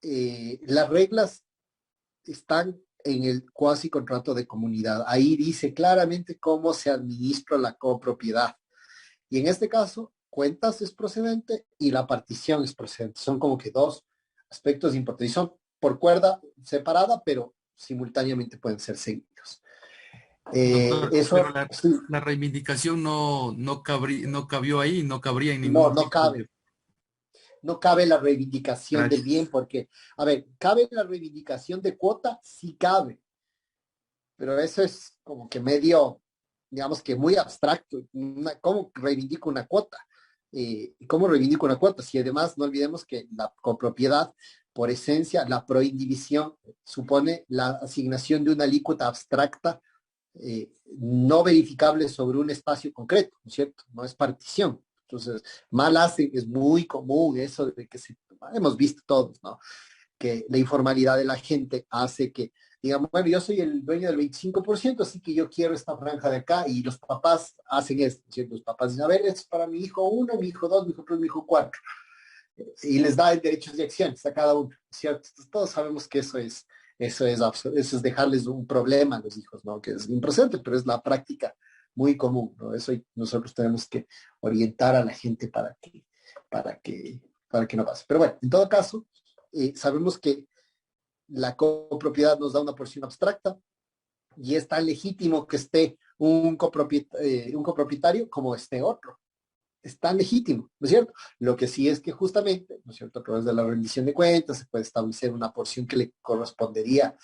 las reglas están en el cuasi contrato de comunidad. Ahí dice claramente cómo se administra la copropiedad. Y en este caso, cuentas es procedente y la partición es procedente. Son como que dos aspectos importantes. Y son por cuerda separada, pero simultáneamente pueden ser seguidos. Doctor, Eso pero la reivindicación no cabió ahí, no cabría en ningún no tipo cabe. de... No cabe la reivindicación del Gracias. bien porque, a ver, ¿cabe la reivindicación de cuota? Sí cabe. Pero eso es como que medio, digamos que muy abstracto. ¿Cómo reivindico una cuota? ¿Cómo reivindico una cuota? Si además no olvidemos que la copropiedad, por esencia, la proindivisión supone la asignación de una alícuota abstracta no verificable sobre un espacio concreto, ¿no es cierto? No es partición. Entonces, mal hacen, es muy común eso de que hemos visto todos, ¿no? Que la informalidad de la gente hace que, digamos, bueno, yo soy el dueño del 25%, así que yo quiero esta franja de acá, y los papás hacen esto, ¿cierto? Los papás dicen, a ver, esto es para mi hijo 1, mi hijo 2, mi hijo 3, mi hijo 4, y les da derechos de acciones a cada uno, ¿cierto? Entonces, todos sabemos que eso es dejarles un problema a los hijos, ¿no? Que es improcedente, pero es la práctica muy común, ¿no? Eso nosotros tenemos que orientar a la gente para que no pase. Pero bueno, en todo caso, sabemos que la copropiedad nos da una porción abstracta y es tan legítimo que esté un copropietario como esté otro. Es tan legítimo, ¿no es cierto? Lo que sí es que justamente, ¿no es cierto?, a través de la rendición de cuentas se puede establecer una porción que le correspondería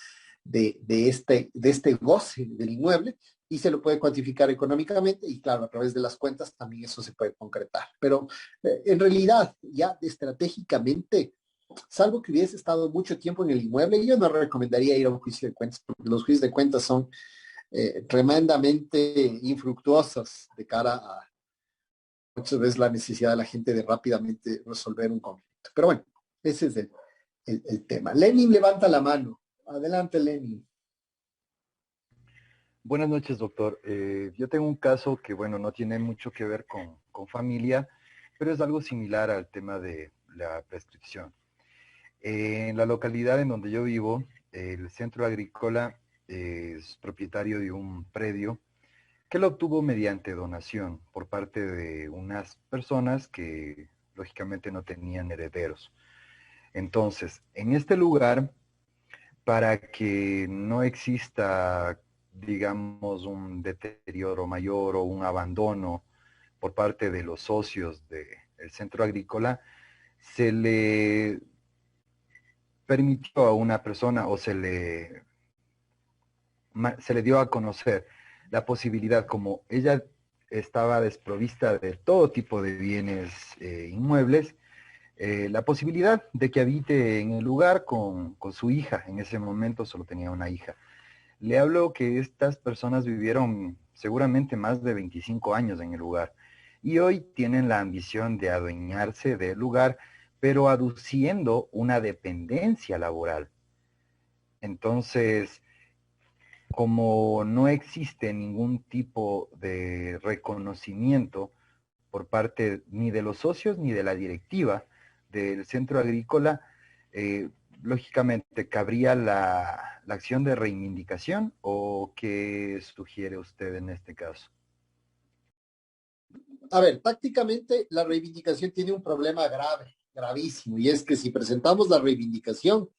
de este goce del inmueble y se lo puede cuantificar económicamente y claro, a través de las cuentas también eso se puede concretar. Pero en realidad, ya estratégicamente, salvo que hubiese estado mucho tiempo en el inmueble, yo no recomendaría ir a un juicio de cuentas, porque los juicios de cuentas son tremendamente infructuosos de cara a muchas veces la necesidad de la gente de rápidamente resolver un conflicto. Pero bueno, ese es el tema. Lenin levanta la mano. Adelante, Lenin. Buenas noches, doctor. Yo tengo un caso que, bueno, no tiene mucho que ver con familia, pero es algo similar al tema de la prescripción. En la localidad en donde yo vivo, el centro agrícola es propietario de un predio que lo obtuvo mediante donación por parte de unas personas que lógicamente no tenían herederos. Entonces, en este lugar, para que no exista, digamos, un deterioro mayor o un abandono por parte de los socios del centro agrícola, se le permitió a una persona o se le dio a conocer la posibilidad, como ella estaba desprovista de todo tipo de bienes inmuebles, la posibilidad de que habite en el lugar con su hija. En ese momento solo tenía una hija. Le hablo que estas personas vivieron seguramente más de 25 años en el lugar y hoy tienen la ambición de adueñarse del lugar, pero aduciendo una dependencia laboral. Entonces, como no existe ningún tipo de reconocimiento por parte ni de los socios ni de la directiva del centro agrícola, lógicamente cabría la acción de reivindicación, ¿o qué sugiere usted en este caso? A ver, tácticamente la reivindicación tiene un problema grave, gravísimo, y es que si presentamos la reivindicación,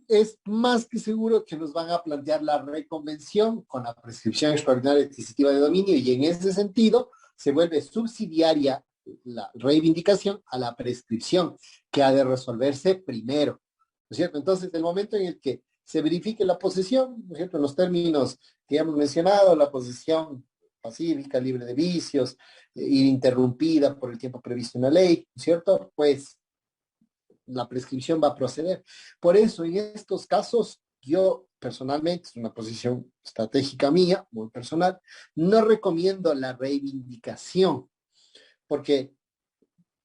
es más que seguro que nos van a plantear la reconvención con la prescripción extraordinaria adquisitiva de dominio, y en ese sentido se vuelve subsidiaria la reivindicación a la prescripción, que ha de resolverse primero, ¿no es cierto? Entonces, el momento en el que se verifique la posesión, ¿no es cierto?, en los términos que ya hemos mencionado, la posesión pacífica, libre de vicios, ininterrumpida por el tiempo previsto en la ley, ¿no es cierto?, pues la prescripción va a proceder. Por eso, en estos casos, yo personalmente, es una posición estratégica mía, muy personal, no recomiendo la reivindicación, porque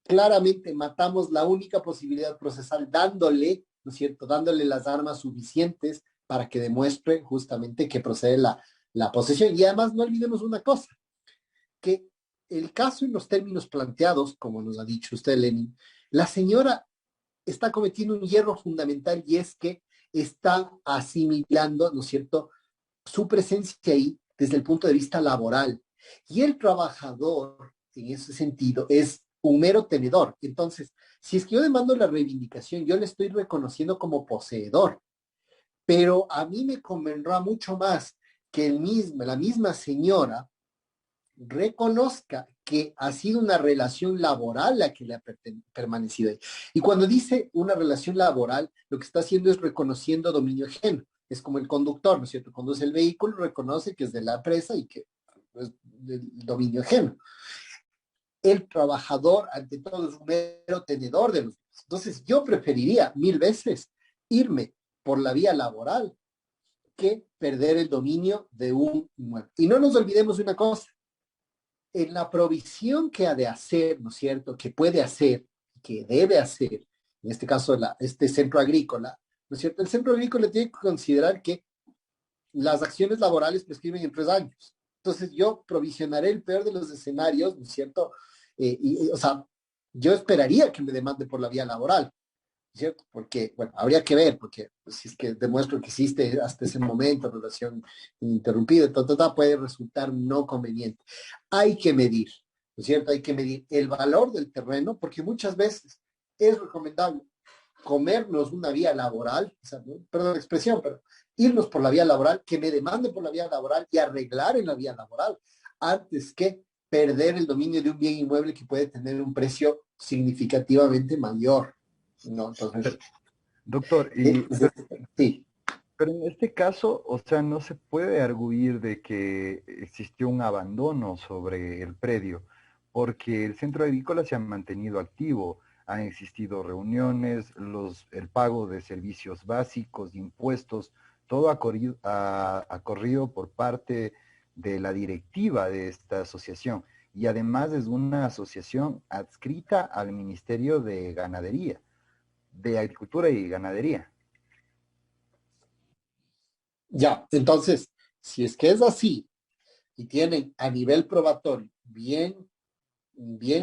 claramente matamos la única posibilidad procesal dándole, ¿no es cierto?, dándole las armas suficientes para que demuestre justamente que procede la posesión. Y además no olvidemos una cosa, que el caso en los términos planteados, como nos ha dicho usted, Lenin, la señora está cometiendo un hierro fundamental, y es que está asimilando, ¿no es cierto?, su presencia ahí desde el punto de vista laboral. Y el trabajador, en ese sentido, es un mero tenedor. Entonces, si es que yo demando la reivindicación, yo le estoy reconociendo como poseedor. Pero a mí me convendrá mucho más que la misma señora reconozca que ha sido una relación laboral la que le ha permanecido ahí. Y cuando dice una relación laboral, lo que está haciendo es reconociendo dominio ajeno. Es como el conductor, ¿no es cierto? Conduce el vehículo, reconoce que es de la empresa y que es del dominio ajeno. El trabajador, ante todo, es un mero tenedor de los bienes. Entonces, yo preferiría 1000 veces irme por la vía laboral que perder el dominio de un inmueble. Y no nos olvidemos de una cosa. En la provisión que ha de hacer, ¿no es cierto?, que puede hacer, que debe hacer, en este caso este centro agrícola, ¿no es cierto? El centro agrícola tiene que considerar que las acciones laborales prescriben en 3 años. Entonces yo provisionaré el peor de los escenarios, ¿no es cierto? O sea, yo esperaría que me demande por la vía laboral, ¿cierto? Porque, bueno, habría que ver, porque pues, si es que demuestro que existe hasta ese momento relación ininterrumpida, puede resultar no conveniente. Hay que medir, ¿no es cierto? Hay que medir el valor del terreno, porque muchas veces es recomendable comernos una vía laboral, o sea, perdón la expresión, pero irnos por la vía laboral, que me demande por la vía laboral y arreglar en la vía laboral, antes que perder el dominio de un bien inmueble que puede tener un precio significativamente mayor. No, entonces, doctor, sí. Pero en este caso, o sea, no se puede arguir de que existió un abandono sobre el predio, porque el centro agrícola se ha mantenido activo, han existido reuniones, el pago de servicios básicos, impuestos, todo ha corrido por parte de la directiva de esta asociación, y además es una asociación adscrita al Ministerio de Ganadería, de Agricultura y Ganadería. Ya, entonces, si es que es así y tienen a nivel probatorio bien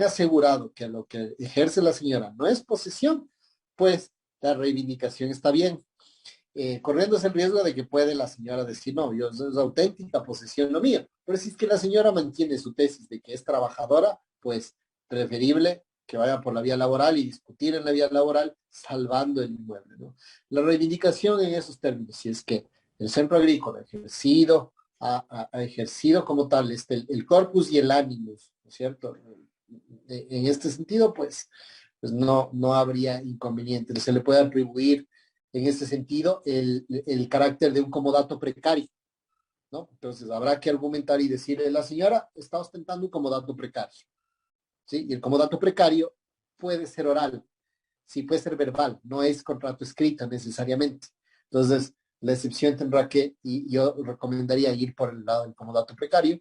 asegurado que lo que ejerce la señora no es posesión, pues la reivindicación está bien. Corriéndose el riesgo de que puede la señora decir, no, yo es auténtica posesión lo mío. Pero si es que la señora mantiene su tesis de que es trabajadora, pues preferible que vaya por la vía laboral y discutir en la vía laboral salvando el inmueble, ¿no? La reivindicación en esos términos, si es que el centro agrícola ha ejercido como tal el corpus y el ánimos, ¿no es cierto? En este sentido, pues no habría inconveniente. Se le puede atribuir en este sentido el carácter de un comodato precario, ¿no? Entonces habrá que argumentar y decirle, la señora está ostentando un comodato precario, ¿sí? Y el comodato precario puede ser oral, sí puede ser verbal, no es contrato escrito necesariamente. Entonces, la excepción tendrá que, y yo recomendaría ir por el lado del comodato precario,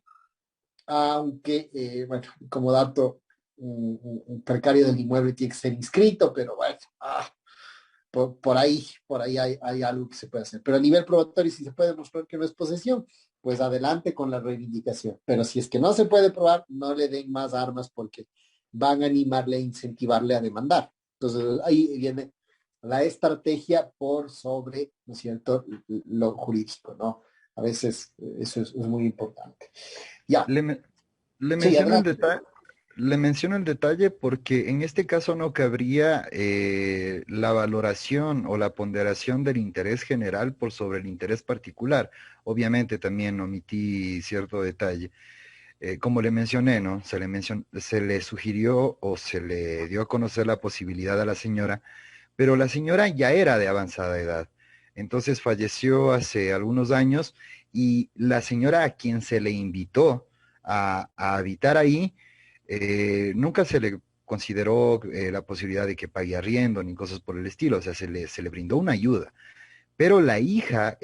aunque, bueno, el comodato precario del inmueble tiene que ser inscrito, pero bueno, por ahí hay algo que se puede hacer. Pero a nivel probatorio, si se puede demostrar que no es posesión, pues adelante con la reivindicación. Pero si es que no se puede probar, no le den más armas porque van a animarle a incentivarle a demandar. Entonces ahí viene la estrategia por sobre, ¿no es cierto?, lo jurídico, ¿no? A veces eso es muy importante. Ya. Le Sí, menciono el adelante. detalle. Le menciono el detalle porque en este caso no cabría la valoración o la ponderación del interés general por sobre el interés particular. Obviamente también omití cierto detalle. Como le mencioné, ¿no? Se le sugirió o se le dio a conocer la posibilidad a la señora, pero la señora ya era de avanzada edad. Entonces falleció hace algunos años y la señora a quien se le invitó a habitar ahí, nunca se le consideró la posibilidad de que pague arriendo ni cosas por el estilo, o sea, se le brindó una ayuda. Pero la hija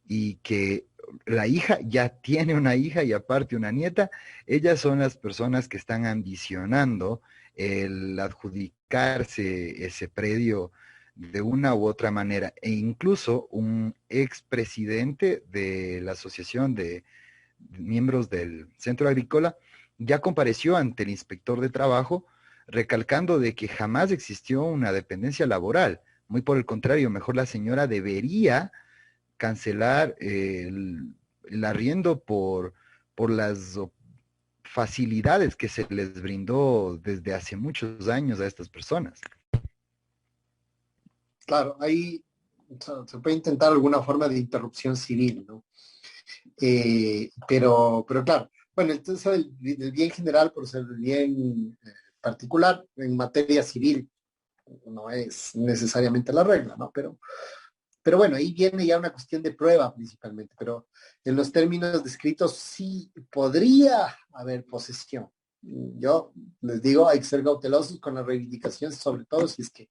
y que la hija ya tiene una hija y aparte una nieta, ellas son las personas que están ambicionando el adjudicarse ese predio de una u otra manera. E incluso un expresidente de la Asociación de Miembros del Centro Agrícola ya compareció ante el inspector de trabajo recalcando de que jamás existió una dependencia laboral. Muy por el contrario, mejor la señora debería cancelar el arriendo por las facilidades que se les brindó desde hace muchos años a estas personas. Claro, ahí se puede intentar alguna forma de interrupción civil, ¿no? Pero claro, bueno, entonces del bien general por ser el bien particular en materia civil no es necesariamente la regla, ¿no? Pero bueno, ahí viene ya una cuestión de prueba principalmente, pero en los términos descritos sí podría haber posesión. Yo les digo, hay que ser cautelosos con la reivindicación, sobre todo si es que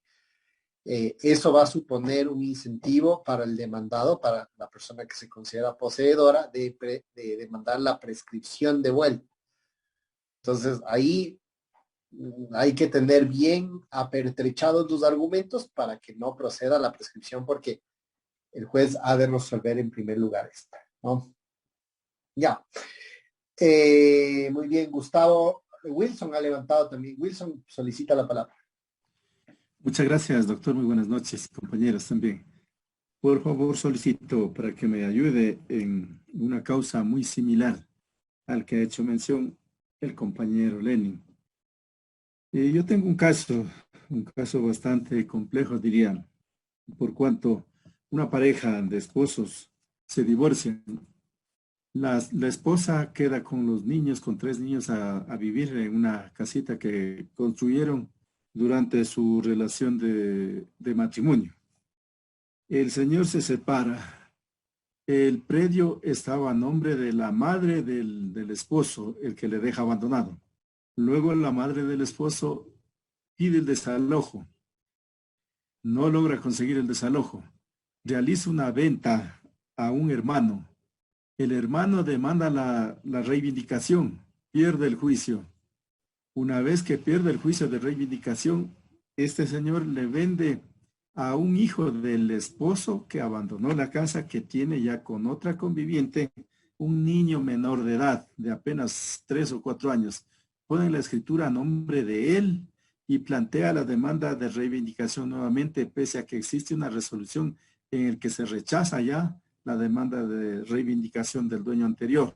eso va a suponer un incentivo para el demandado, para la persona que se considera poseedora, de demandar la prescripción de vuelta. Entonces, ahí hay que tener bien apertrechados los argumentos para que no proceda la prescripción, porque el juez ha de resolver en primer lugar esta, ¿no? Ya. Muy bien, Gustavo. Wilson ha levantado también. Wilson solicita la palabra. Muchas gracias, doctor. Muy buenas noches, compañeros también. Por favor, solicito para que me ayude en una causa muy similar al que ha hecho mención el compañero Lenin. Yo tengo un caso bastante complejo, diría, por cuanto una pareja de esposos se divorcian. La esposa queda con los niños, con 3 niños, a vivir en una casita que construyeron durante su relación de matrimonio. El señor se separa. El predio estaba a nombre de la madre del esposo, el que le deja abandonado. Luego la madre del esposo pide el desalojo. No logra conseguir el desalojo. Realiza una venta a un hermano. El hermano demanda la reivindicación, pierde el juicio. Una vez que pierde el juicio de reivindicación, este señor le vende a un hijo del esposo que abandonó la casa, que tiene ya con otra conviviente un niño menor de edad, de apenas 3 o 4 años. Pone la escritura a nombre de él y plantea la demanda de reivindicación nuevamente, pese a que existe una resolución en el que se rechaza ya la demanda de reivindicación del dueño anterior.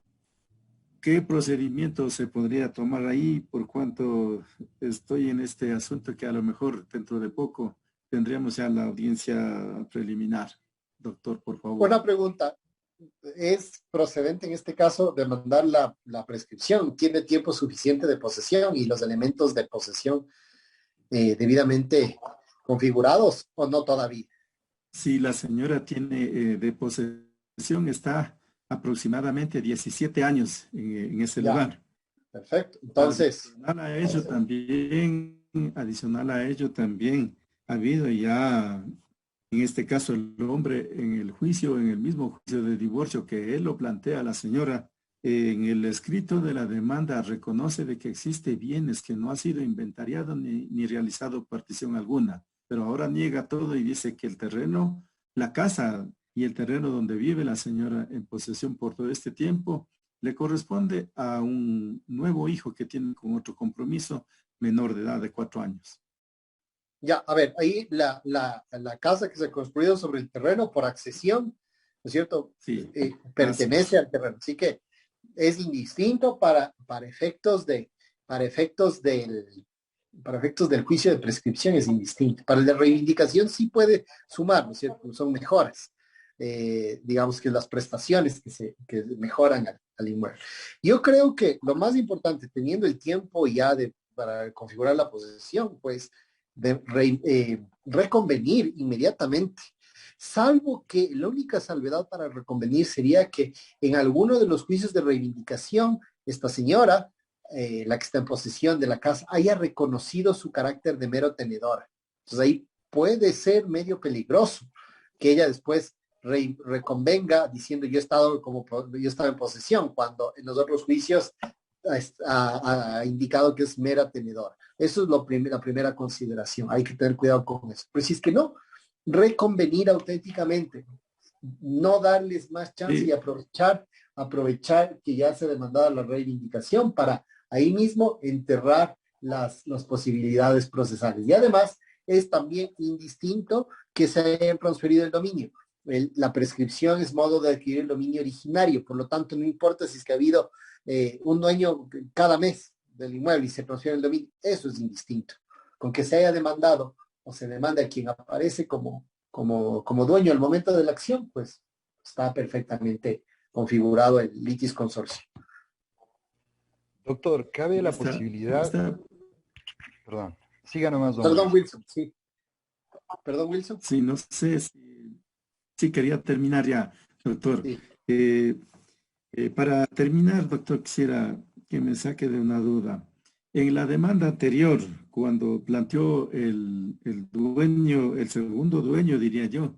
¿Qué procedimiento se podría tomar ahí? Por cuanto estoy en este asunto que a lo mejor dentro de poco tendríamos ya la audiencia preliminar. Doctor, por favor. Buena pregunta. ¿Es procedente en este caso demandar la prescripción? ¿Tiene tiempo suficiente de posesión y los elementos de posesión debidamente configurados o no todavía? Si la señora tiene de posesión, está aproximadamente 17 años en ese lugar. Perfecto. Entonces, adicional a ello también ha habido ya, en este caso, el hombre en el juicio, en el mismo juicio de divorcio que él lo plantea a la señora, en el escrito de la demanda reconoce de que existe bienes que no ha sido inventariado ni realizado partición alguna, pero ahora niega todo y dice que el terreno, la casa y el terreno donde vive la señora en posesión por todo este tiempo le corresponde a un nuevo hijo que tiene con otro compromiso menor de edad de 4 años. Ya, a ver, ahí la casa que se ha construido sobre el terreno por accesión, ¿no es cierto? Sí. Pertenece al terreno. Así que es indistinto para efectos del juicio de prescripción es indistinto. Para el de reivindicación sí puede sumar, ¿no es cierto? Son mejoras, digamos que las prestaciones que mejoran al inmueble. Yo creo que lo más importante, teniendo el tiempo ya para configurar la posesión, pues reconvenir inmediatamente, salvo que la única salvedad para reconvenir sería que en alguno de los juicios de reivindicación, esta señora, la que está en posesión de la casa, haya reconocido su carácter de mero tenedora. Entonces ahí puede ser medio peligroso que ella después reconvenga diciendo yo estaba en posesión, cuando en los otros juicios ha indicado que es mera tenedora. Eso es la primera consideración. Hay que tener cuidado con eso. Pero si es que no, reconvenir auténticamente, no darles más chance y aprovechar que ya se ha demandado la reivindicación para ahí mismo enterrar las posibilidades procesales. Y además es también indistinto que se haya transferido el dominio. La prescripción es modo de adquirir el dominio originario, por lo tanto no importa si es que ha habido un dueño cada mes del inmueble y se transfiere el dominio, eso es indistinto. Con que se haya demandado o se demanda a quien aparece como dueño al momento de la acción, pues está perfectamente configurado el litis consorcio. Doctor, ¿cabe la posibilidad? Perdón, siga nomás. Perdón, Wilson, sí. Perdón, Wilson. Sí, no sé si quería terminar ya, doctor. Sí. Para terminar, doctor, quisiera que me saque de una duda. En la demanda anterior, cuando planteó el segundo dueño, diría yo,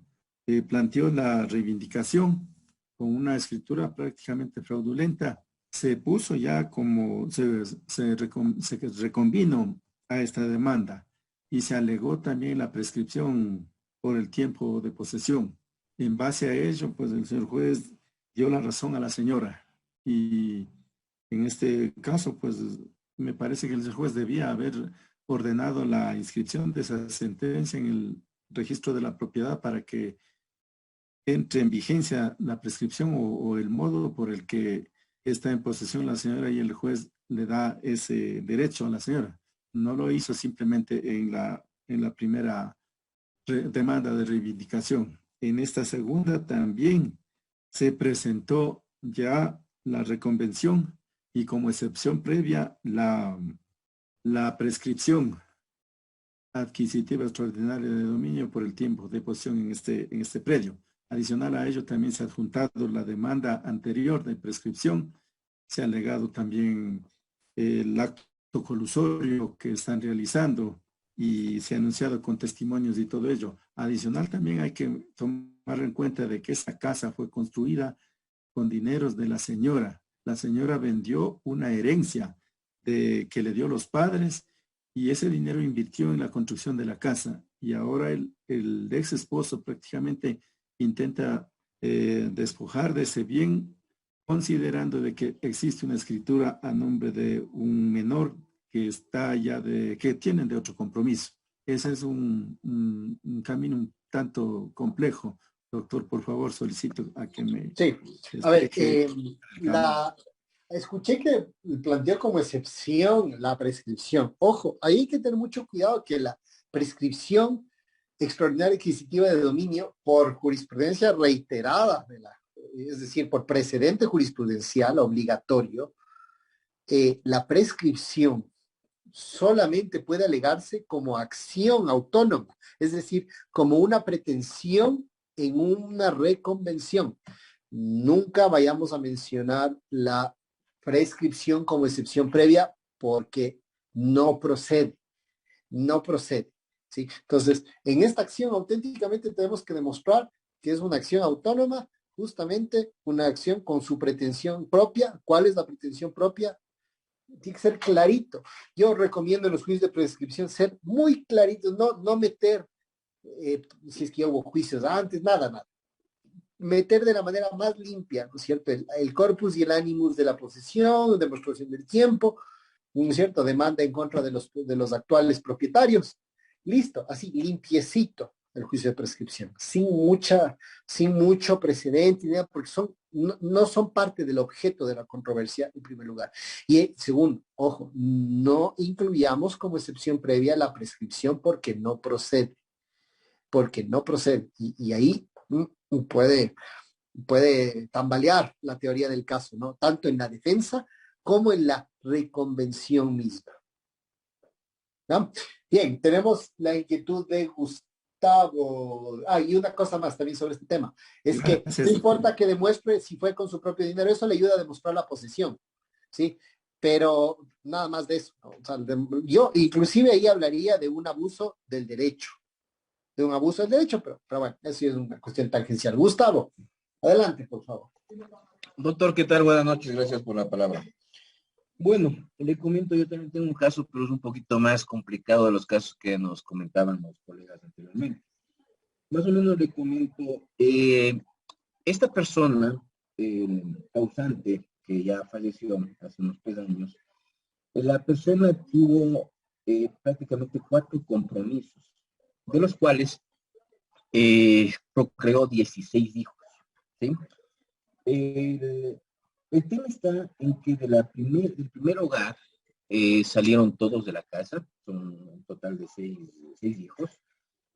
planteó la reivindicación con una escritura prácticamente fraudulenta, se puso ya como, se reconvino a esta demanda y se alegó también la prescripción por el tiempo de posesión. En base a ello, pues el señor juez dio la razón a la señora y en este caso, pues me parece que el señor juez debía haber ordenado la inscripción de esa sentencia en el registro de la propiedad para que entre en vigencia la prescripción o el modo por el que está en posesión la señora y el juez le da ese derecho a la señora. No lo hizo simplemente en la primera demanda de reivindicación. En esta segunda también se presentó ya la reconvención y como excepción previa la prescripción adquisitiva extraordinaria de dominio por el tiempo de posesión en este predio. Adicional a ello también se ha adjuntado la demanda anterior de prescripción. Se ha alegado también el acto colusorio que están realizando y se ha anunciado con testimonios y todo ello. Adicional también hay que tomar en cuenta de que esa casa fue construida con dineros de la señora. La señora vendió una herencia que le dio los padres y ese dinero invirtió en la construcción de la casa. Y ahora el ex esposo prácticamente intenta despojar de ese bien, considerando de que existe una escritura a nombre de un menor que está ya que tienen de otro compromiso. Ese es un camino un tanto complejo. Doctor, por favor, solicito a que me... Sí, a ver, escuché que planteó como excepción la prescripción. Ojo, ahí hay que tener mucho cuidado que la prescripción extraordinaria adquisitiva de dominio por jurisprudencia reiterada, es decir, por precedente jurisprudencial obligatorio, la prescripción solamente puede alegarse como acción autónoma, es decir, como una pretensión en una reconvención. Nunca vayamos a mencionar la prescripción como excepción previa porque no procede, ¿sí? Entonces, en esta acción auténticamente tenemos que demostrar que es una acción autónoma, justamente una acción con su pretensión propia. ¿Cuál es la pretensión propia? Tiene que ser clarito. Yo recomiendo en los juicios de prescripción ser muy claritos, no meter, si es que hubo juicios antes, nada. Meter de la manera más limpia, ¿no es cierto? El corpus y el animus de la posesión, demostración del tiempo, ¿no es cierto? Demanda en contra de los actuales propietarios. Listo, así, limpiecito. el juicio de prescripción, sin mucho precedente, porque no son parte del objeto de la controversia en primer lugar. Y segundo, ojo, no incluyamos como excepción previa la prescripción porque no procede. Y ahí puede tambalear la teoría del caso, ¿no? Tanto en la defensa como en la reconvención misma. ¿No? Bien, tenemos la inquietud de Gustavo. Y una cosa más también sobre este tema. Es que no importa que demuestre si fue con su propio dinero, eso le ayuda a demostrar la posesión, ¿sí? Pero nada más de eso, ¿no? O sea, yo inclusive ahí hablaría de un abuso del derecho. Pero bueno, eso es una cuestión tangencial. Gustavo, adelante, por favor. Doctor, ¿qué tal? Buenas noches, gracias por la palabra. Bueno, le comento, yo también tengo un caso, pero es un poquito más complicado de los casos que nos comentaban los colegas anteriormente. Más o menos le comento, esta persona, causante, que ya falleció hace unos 3 años, la persona tuvo prácticamente 4 compromisos, de los cuales procreó 16 hijos, ¿sí? El tema está en que del primer hogar salieron todos de la casa, son un total de 6 hijos.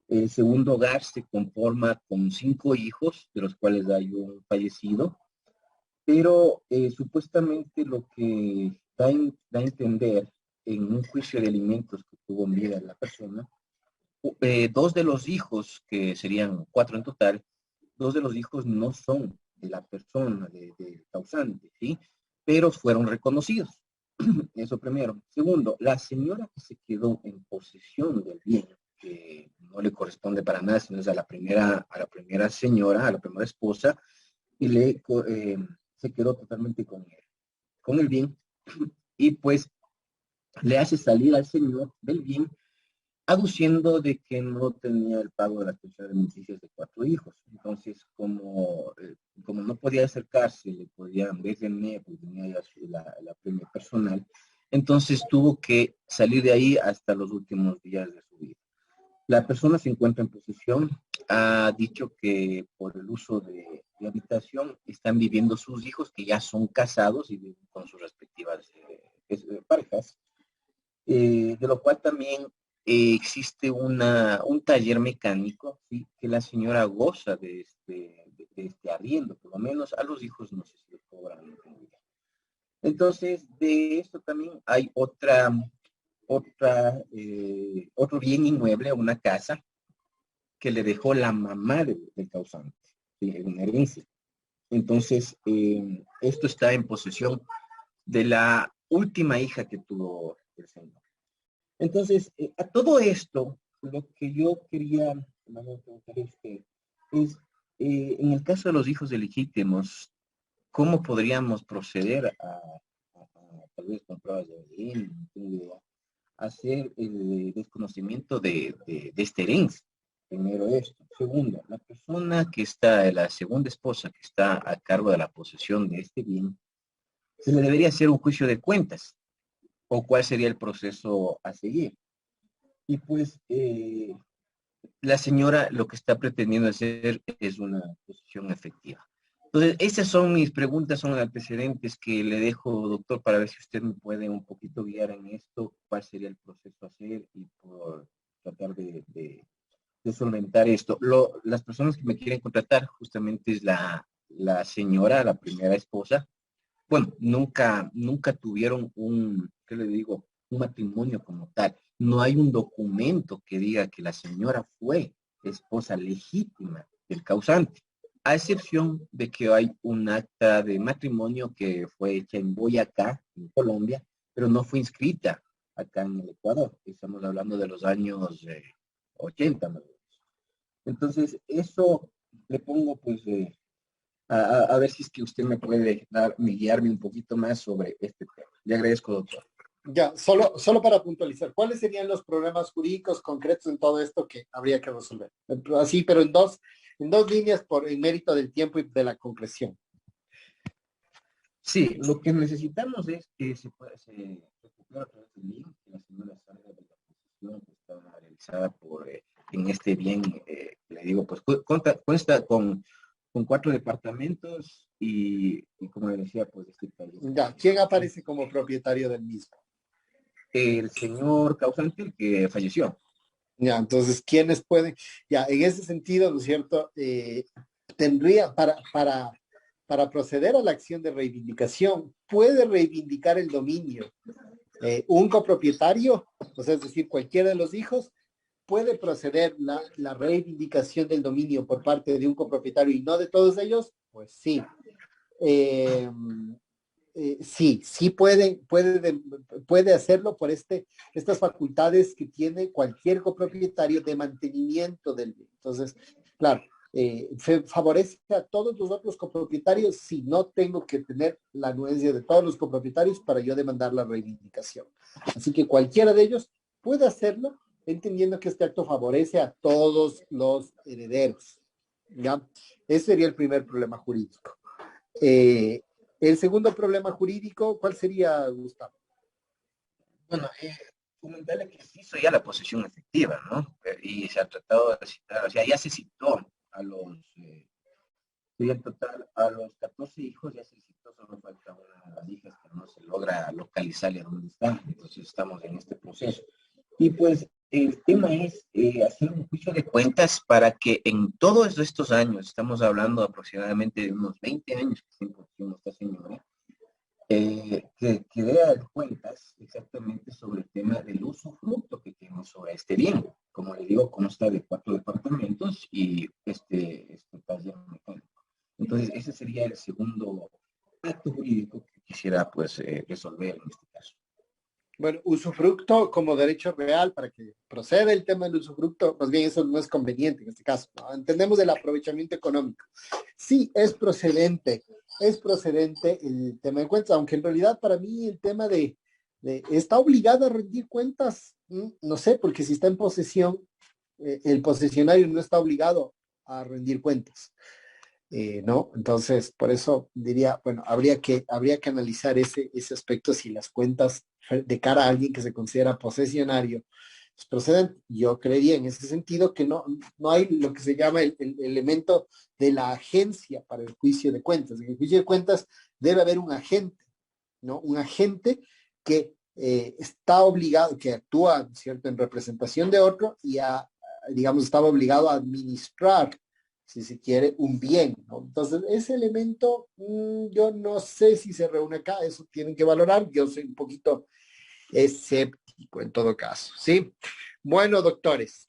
El segundo hogar se conforma con 5 hijos, de los cuales hay un fallecido, pero supuestamente lo que da a entender en un juicio de alimentos que tuvo en vida la persona, 2 de los hijos, que serían 4 en total, 2 de los hijos no son de la persona, del causante, ¿sí? Pero fueron reconocidos. Eso primero. Segundo, la señora que se quedó en posesión del bien, que no le corresponde para nada, sino es a la primera señora, a la primera esposa, y se quedó totalmente con el bien, y pues le hace salir al señor del bien, aduciendo de que no tenía el pago de las pensiones alimenticias de 4 hijos. Entonces, como no podía acercarse, le podían ver de NE, pues tenía ya la premia personal, entonces tuvo que salir de ahí hasta los últimos días de su vida. La persona se encuentra en posesión, ha dicho que por el uso de habitación están viviendo sus hijos, que ya son casados y viven con sus respectivas parejas, de lo cual también existe un taller mecánico, ¿sí? Que la señora goza de este arriendo, por lo menos a los hijos no sé si les cobran. Entonces, de esto también hay otro bien inmueble, una casa, que le dejó la mamá del causante, ¿sí? En una herencia. Entonces, esto está en posesión de la última hija que tuvo el señor. Entonces, a todo esto, lo que yo quería preguntar es en el caso de los hijos ilegítimos, ¿cómo podríamos proceder a tal vez con pruebas de ADN, hacer el desconocimiento de esta herencia? Primero esto. Segundo, la persona que está, la segunda esposa que está a cargo de la posesión de este bien, se le debería hacer un juicio de cuentas, o cuál sería el proceso a seguir. Y pues la señora lo que está pretendiendo hacer es una posesión efectiva. Entonces, esas son mis preguntas, son antecedentes que le dejo, doctor, para ver si usted me puede un poquito guiar en esto, cuál sería el proceso a hacer y por tratar de solventar esto. Las personas que me quieren contratar justamente es la señora, la primera esposa. Bueno, nunca tuvieron ¿qué le digo? Un matrimonio como tal. No hay un documento que diga que la señora fue esposa legítima del causante, a excepción de que hay un acta de matrimonio que fue hecha en Boyacá, en Colombia, pero no fue inscrita acá en el Ecuador. Estamos hablando de los años 80, ¿no? Entonces, eso le pongo pues a ver si es que usted me puede guiarme un poquito más sobre este tema. Le agradezco, doctor. Ya, solo para puntualizar, ¿cuáles serían los problemas jurídicos concretos en todo esto que habría que resolver? Así, pero en dos líneas en mérito del tiempo y de la concreción. Sí, lo que necesitamos es que se recupere a través del link, que la señora salga de la posición que está realizada por en este bien, le digo, pues cuesta con 4 departamentos y como le decía, pues este país. Ya, ¿quién aparece como propietario del mismo? El señor causante, el que falleció. Ya, entonces, ¿quiénes pueden? Ya, en ese sentido, ¿no es cierto? Tendría, para proceder a la acción de reivindicación, puede reivindicar el dominio. Un copropietario, o sea, es decir, cualquiera de los hijos, puede proceder la reivindicación del dominio por parte de un copropietario y no de todos ellos, pues sí. Sí puede hacerlo por estas facultades que tiene cualquier copropietario de mantenimiento del bien. Entonces, claro, favorece a todos los otros copropietarios si no tengo que tener la anuencia de todos los copropietarios para yo demandar la reivindicación. Así que cualquiera de ellos puede hacerlo, entendiendo que este acto favorece a todos los herederos. ¿Ya? Ese sería el primer problema jurídico. El segundo problema jurídico, ¿cuál sería, Gustavo? Bueno, comentarle que se hizo ya la posesión efectiva, ¿no? Y se ha tratado de citar, o sea, ya se citó a los, en total, a los 14 hijos, ya se citó, solo falta una de las hijas que no se logra localizarle dónde están, entonces estamos en este proceso. Y pues el tema es hacer un juicio de cuentas para que en todos estos años, estamos hablando aproximadamente de unos 20 años que se impuso esta señora, que dé cuentas exactamente sobre el tema del usufructo que tenemos sobre este bien. Como le digo, consta de 4 departamentos y este taller mecánico. Entonces, ese sería el segundo acto jurídico que quisiera pues resolver en este caso. Bueno, usufructo como derecho real, para que proceda el tema del usufructo, más bien eso no es conveniente en este caso, ¿no? Entendemos el aprovechamiento económico. Sí, es procedente el tema de cuentas, aunque en realidad para mí el tema de ¿está obligado a rendir cuentas? No sé, porque si está en posesión, el posesionario no está obligado a rendir cuentas. ¿No? Entonces, por eso diría, bueno, habría que analizar ese aspecto, si las cuentas de cara a alguien que se considera posesionario es procedente. Yo creería en ese sentido que no hay lo que se llama el elemento de la agencia para el juicio de cuentas. En el juicio de cuentas debe haber un agente, ¿no? Un agente que está obligado, que actúa, ¿cierto?, en representación de otro y digamos, estaba obligado a administrar, si se quiere, un bien, ¿no? Entonces, ese elemento, yo no sé si se reúne acá, eso tienen que valorar, yo soy un poquito escéptico en todo caso, ¿sí? Bueno, doctores,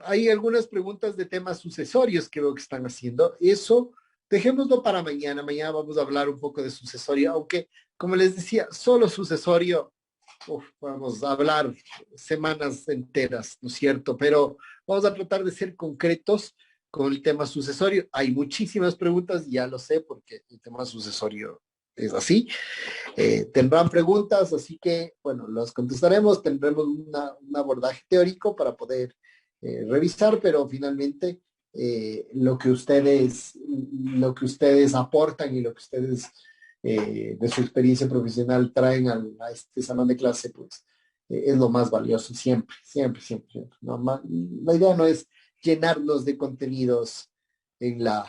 hay algunas preguntas de temas sucesorios que veo que están haciendo, eso dejémoslo para mañana vamos a hablar un poco de sucesorio, aunque, como les decía, solo sucesorio, vamos a hablar semanas enteras, ¿no es cierto? Pero vamos a tratar de ser concretos con el tema sucesorio. Hay muchísimas preguntas, ya lo sé, porque el tema sucesorio es así. Tendrán preguntas, así que, bueno, las contestaremos. Tendremos un abordaje teórico para poder revisar, pero finalmente lo que ustedes aportan y lo que ustedes de su experiencia profesional traen a este salón de clase, pues es lo más valioso siempre. No, la idea no es llenarnos de contenidos en la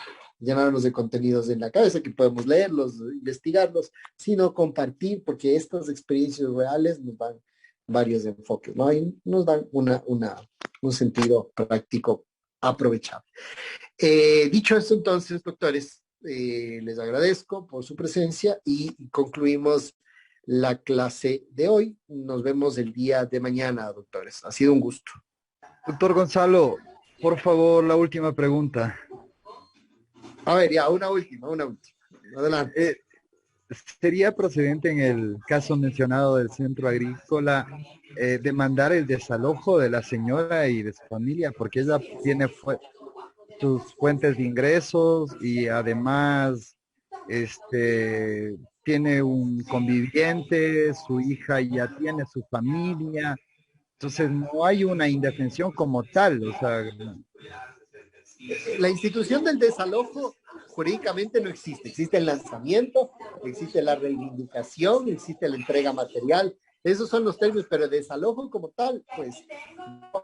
cabeza, que podemos leerlos, investigarlos, sino compartir, porque estas experiencias reales nos dan varios enfoques, ¿no? Y nos dan un sentido práctico aprovechable. Dicho esto, entonces, doctores, les agradezco por su presencia y concluimos la clase de hoy. Nos vemos el día de mañana, doctores. Ha sido un gusto. Doctor Gonzalo, por favor, la última pregunta. A ver, ya, una última. Adelante. ¿Sería procedente en el caso mencionado del centro agrícola demandar el desalojo de la señora y de su familia? Porque ella tiene sus fuentes de ingresos y además tiene un conviviente, su hija ya tiene su familia, entonces no hay una indefensión como tal, o sea... La institución del desalojo jurídicamente no existe. Existe el lanzamiento, existe la reivindicación, existe la entrega material. Esos son los términos, pero el desalojo como tal, pues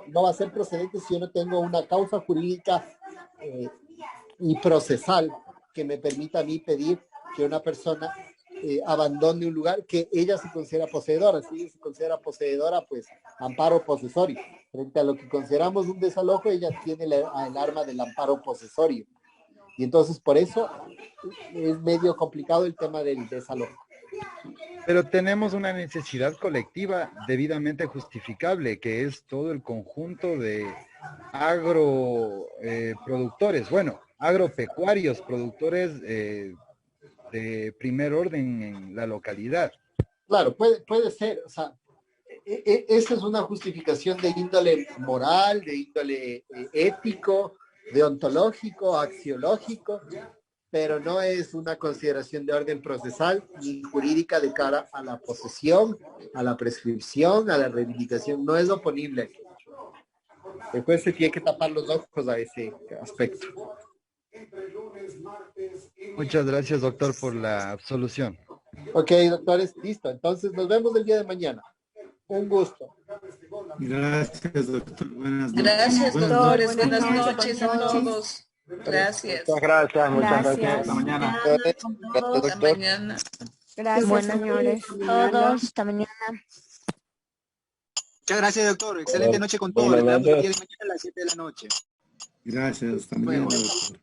no va a ser procedente si yo no tengo una causa jurídica y procesal que me permita a mí pedir que una persona abandone un lugar que ella se considera poseedora. Si ella se considera poseedora, pues amparo posesorio. Frente a lo que consideramos un desalojo, ella tiene el arma del amparo posesorio. Y entonces por eso es medio complicado el tema del desalojo. Pero tenemos una necesidad colectiva debidamente justificable, que es todo el conjunto de agroproductores, bueno, agropecuarios, productores de primer orden en la localidad. Claro, puede ser, o sea, esa es una justificación de índole moral, de índole ético, deontológico, axiológico, pero no es una consideración de orden procesal ni jurídica de cara a la posesión, a la prescripción, a la reivindicación. No es oponible aquí. El juez se tiene que tapar los ojos a ese aspecto. Muchas gracias, doctor, por la absolución. Ok, doctores, listo. Entonces nos vemos el día de mañana. Un gusto. Gracias, doctor. Buenas noches. Gracias, doctores. Buenas Buenas noches a todos. Gracias. Muchas gracias. Muchas gracias. Hasta mañana. Hasta mañana. Gracias, Buenas señores. noches a todos. Hasta mañana. Muchas gracias, doctor. Excelente noche con todos. Buenas Nos vemos el día de noches. mañana a las 7 de la noche. Gracias. Hasta mañana, doctor.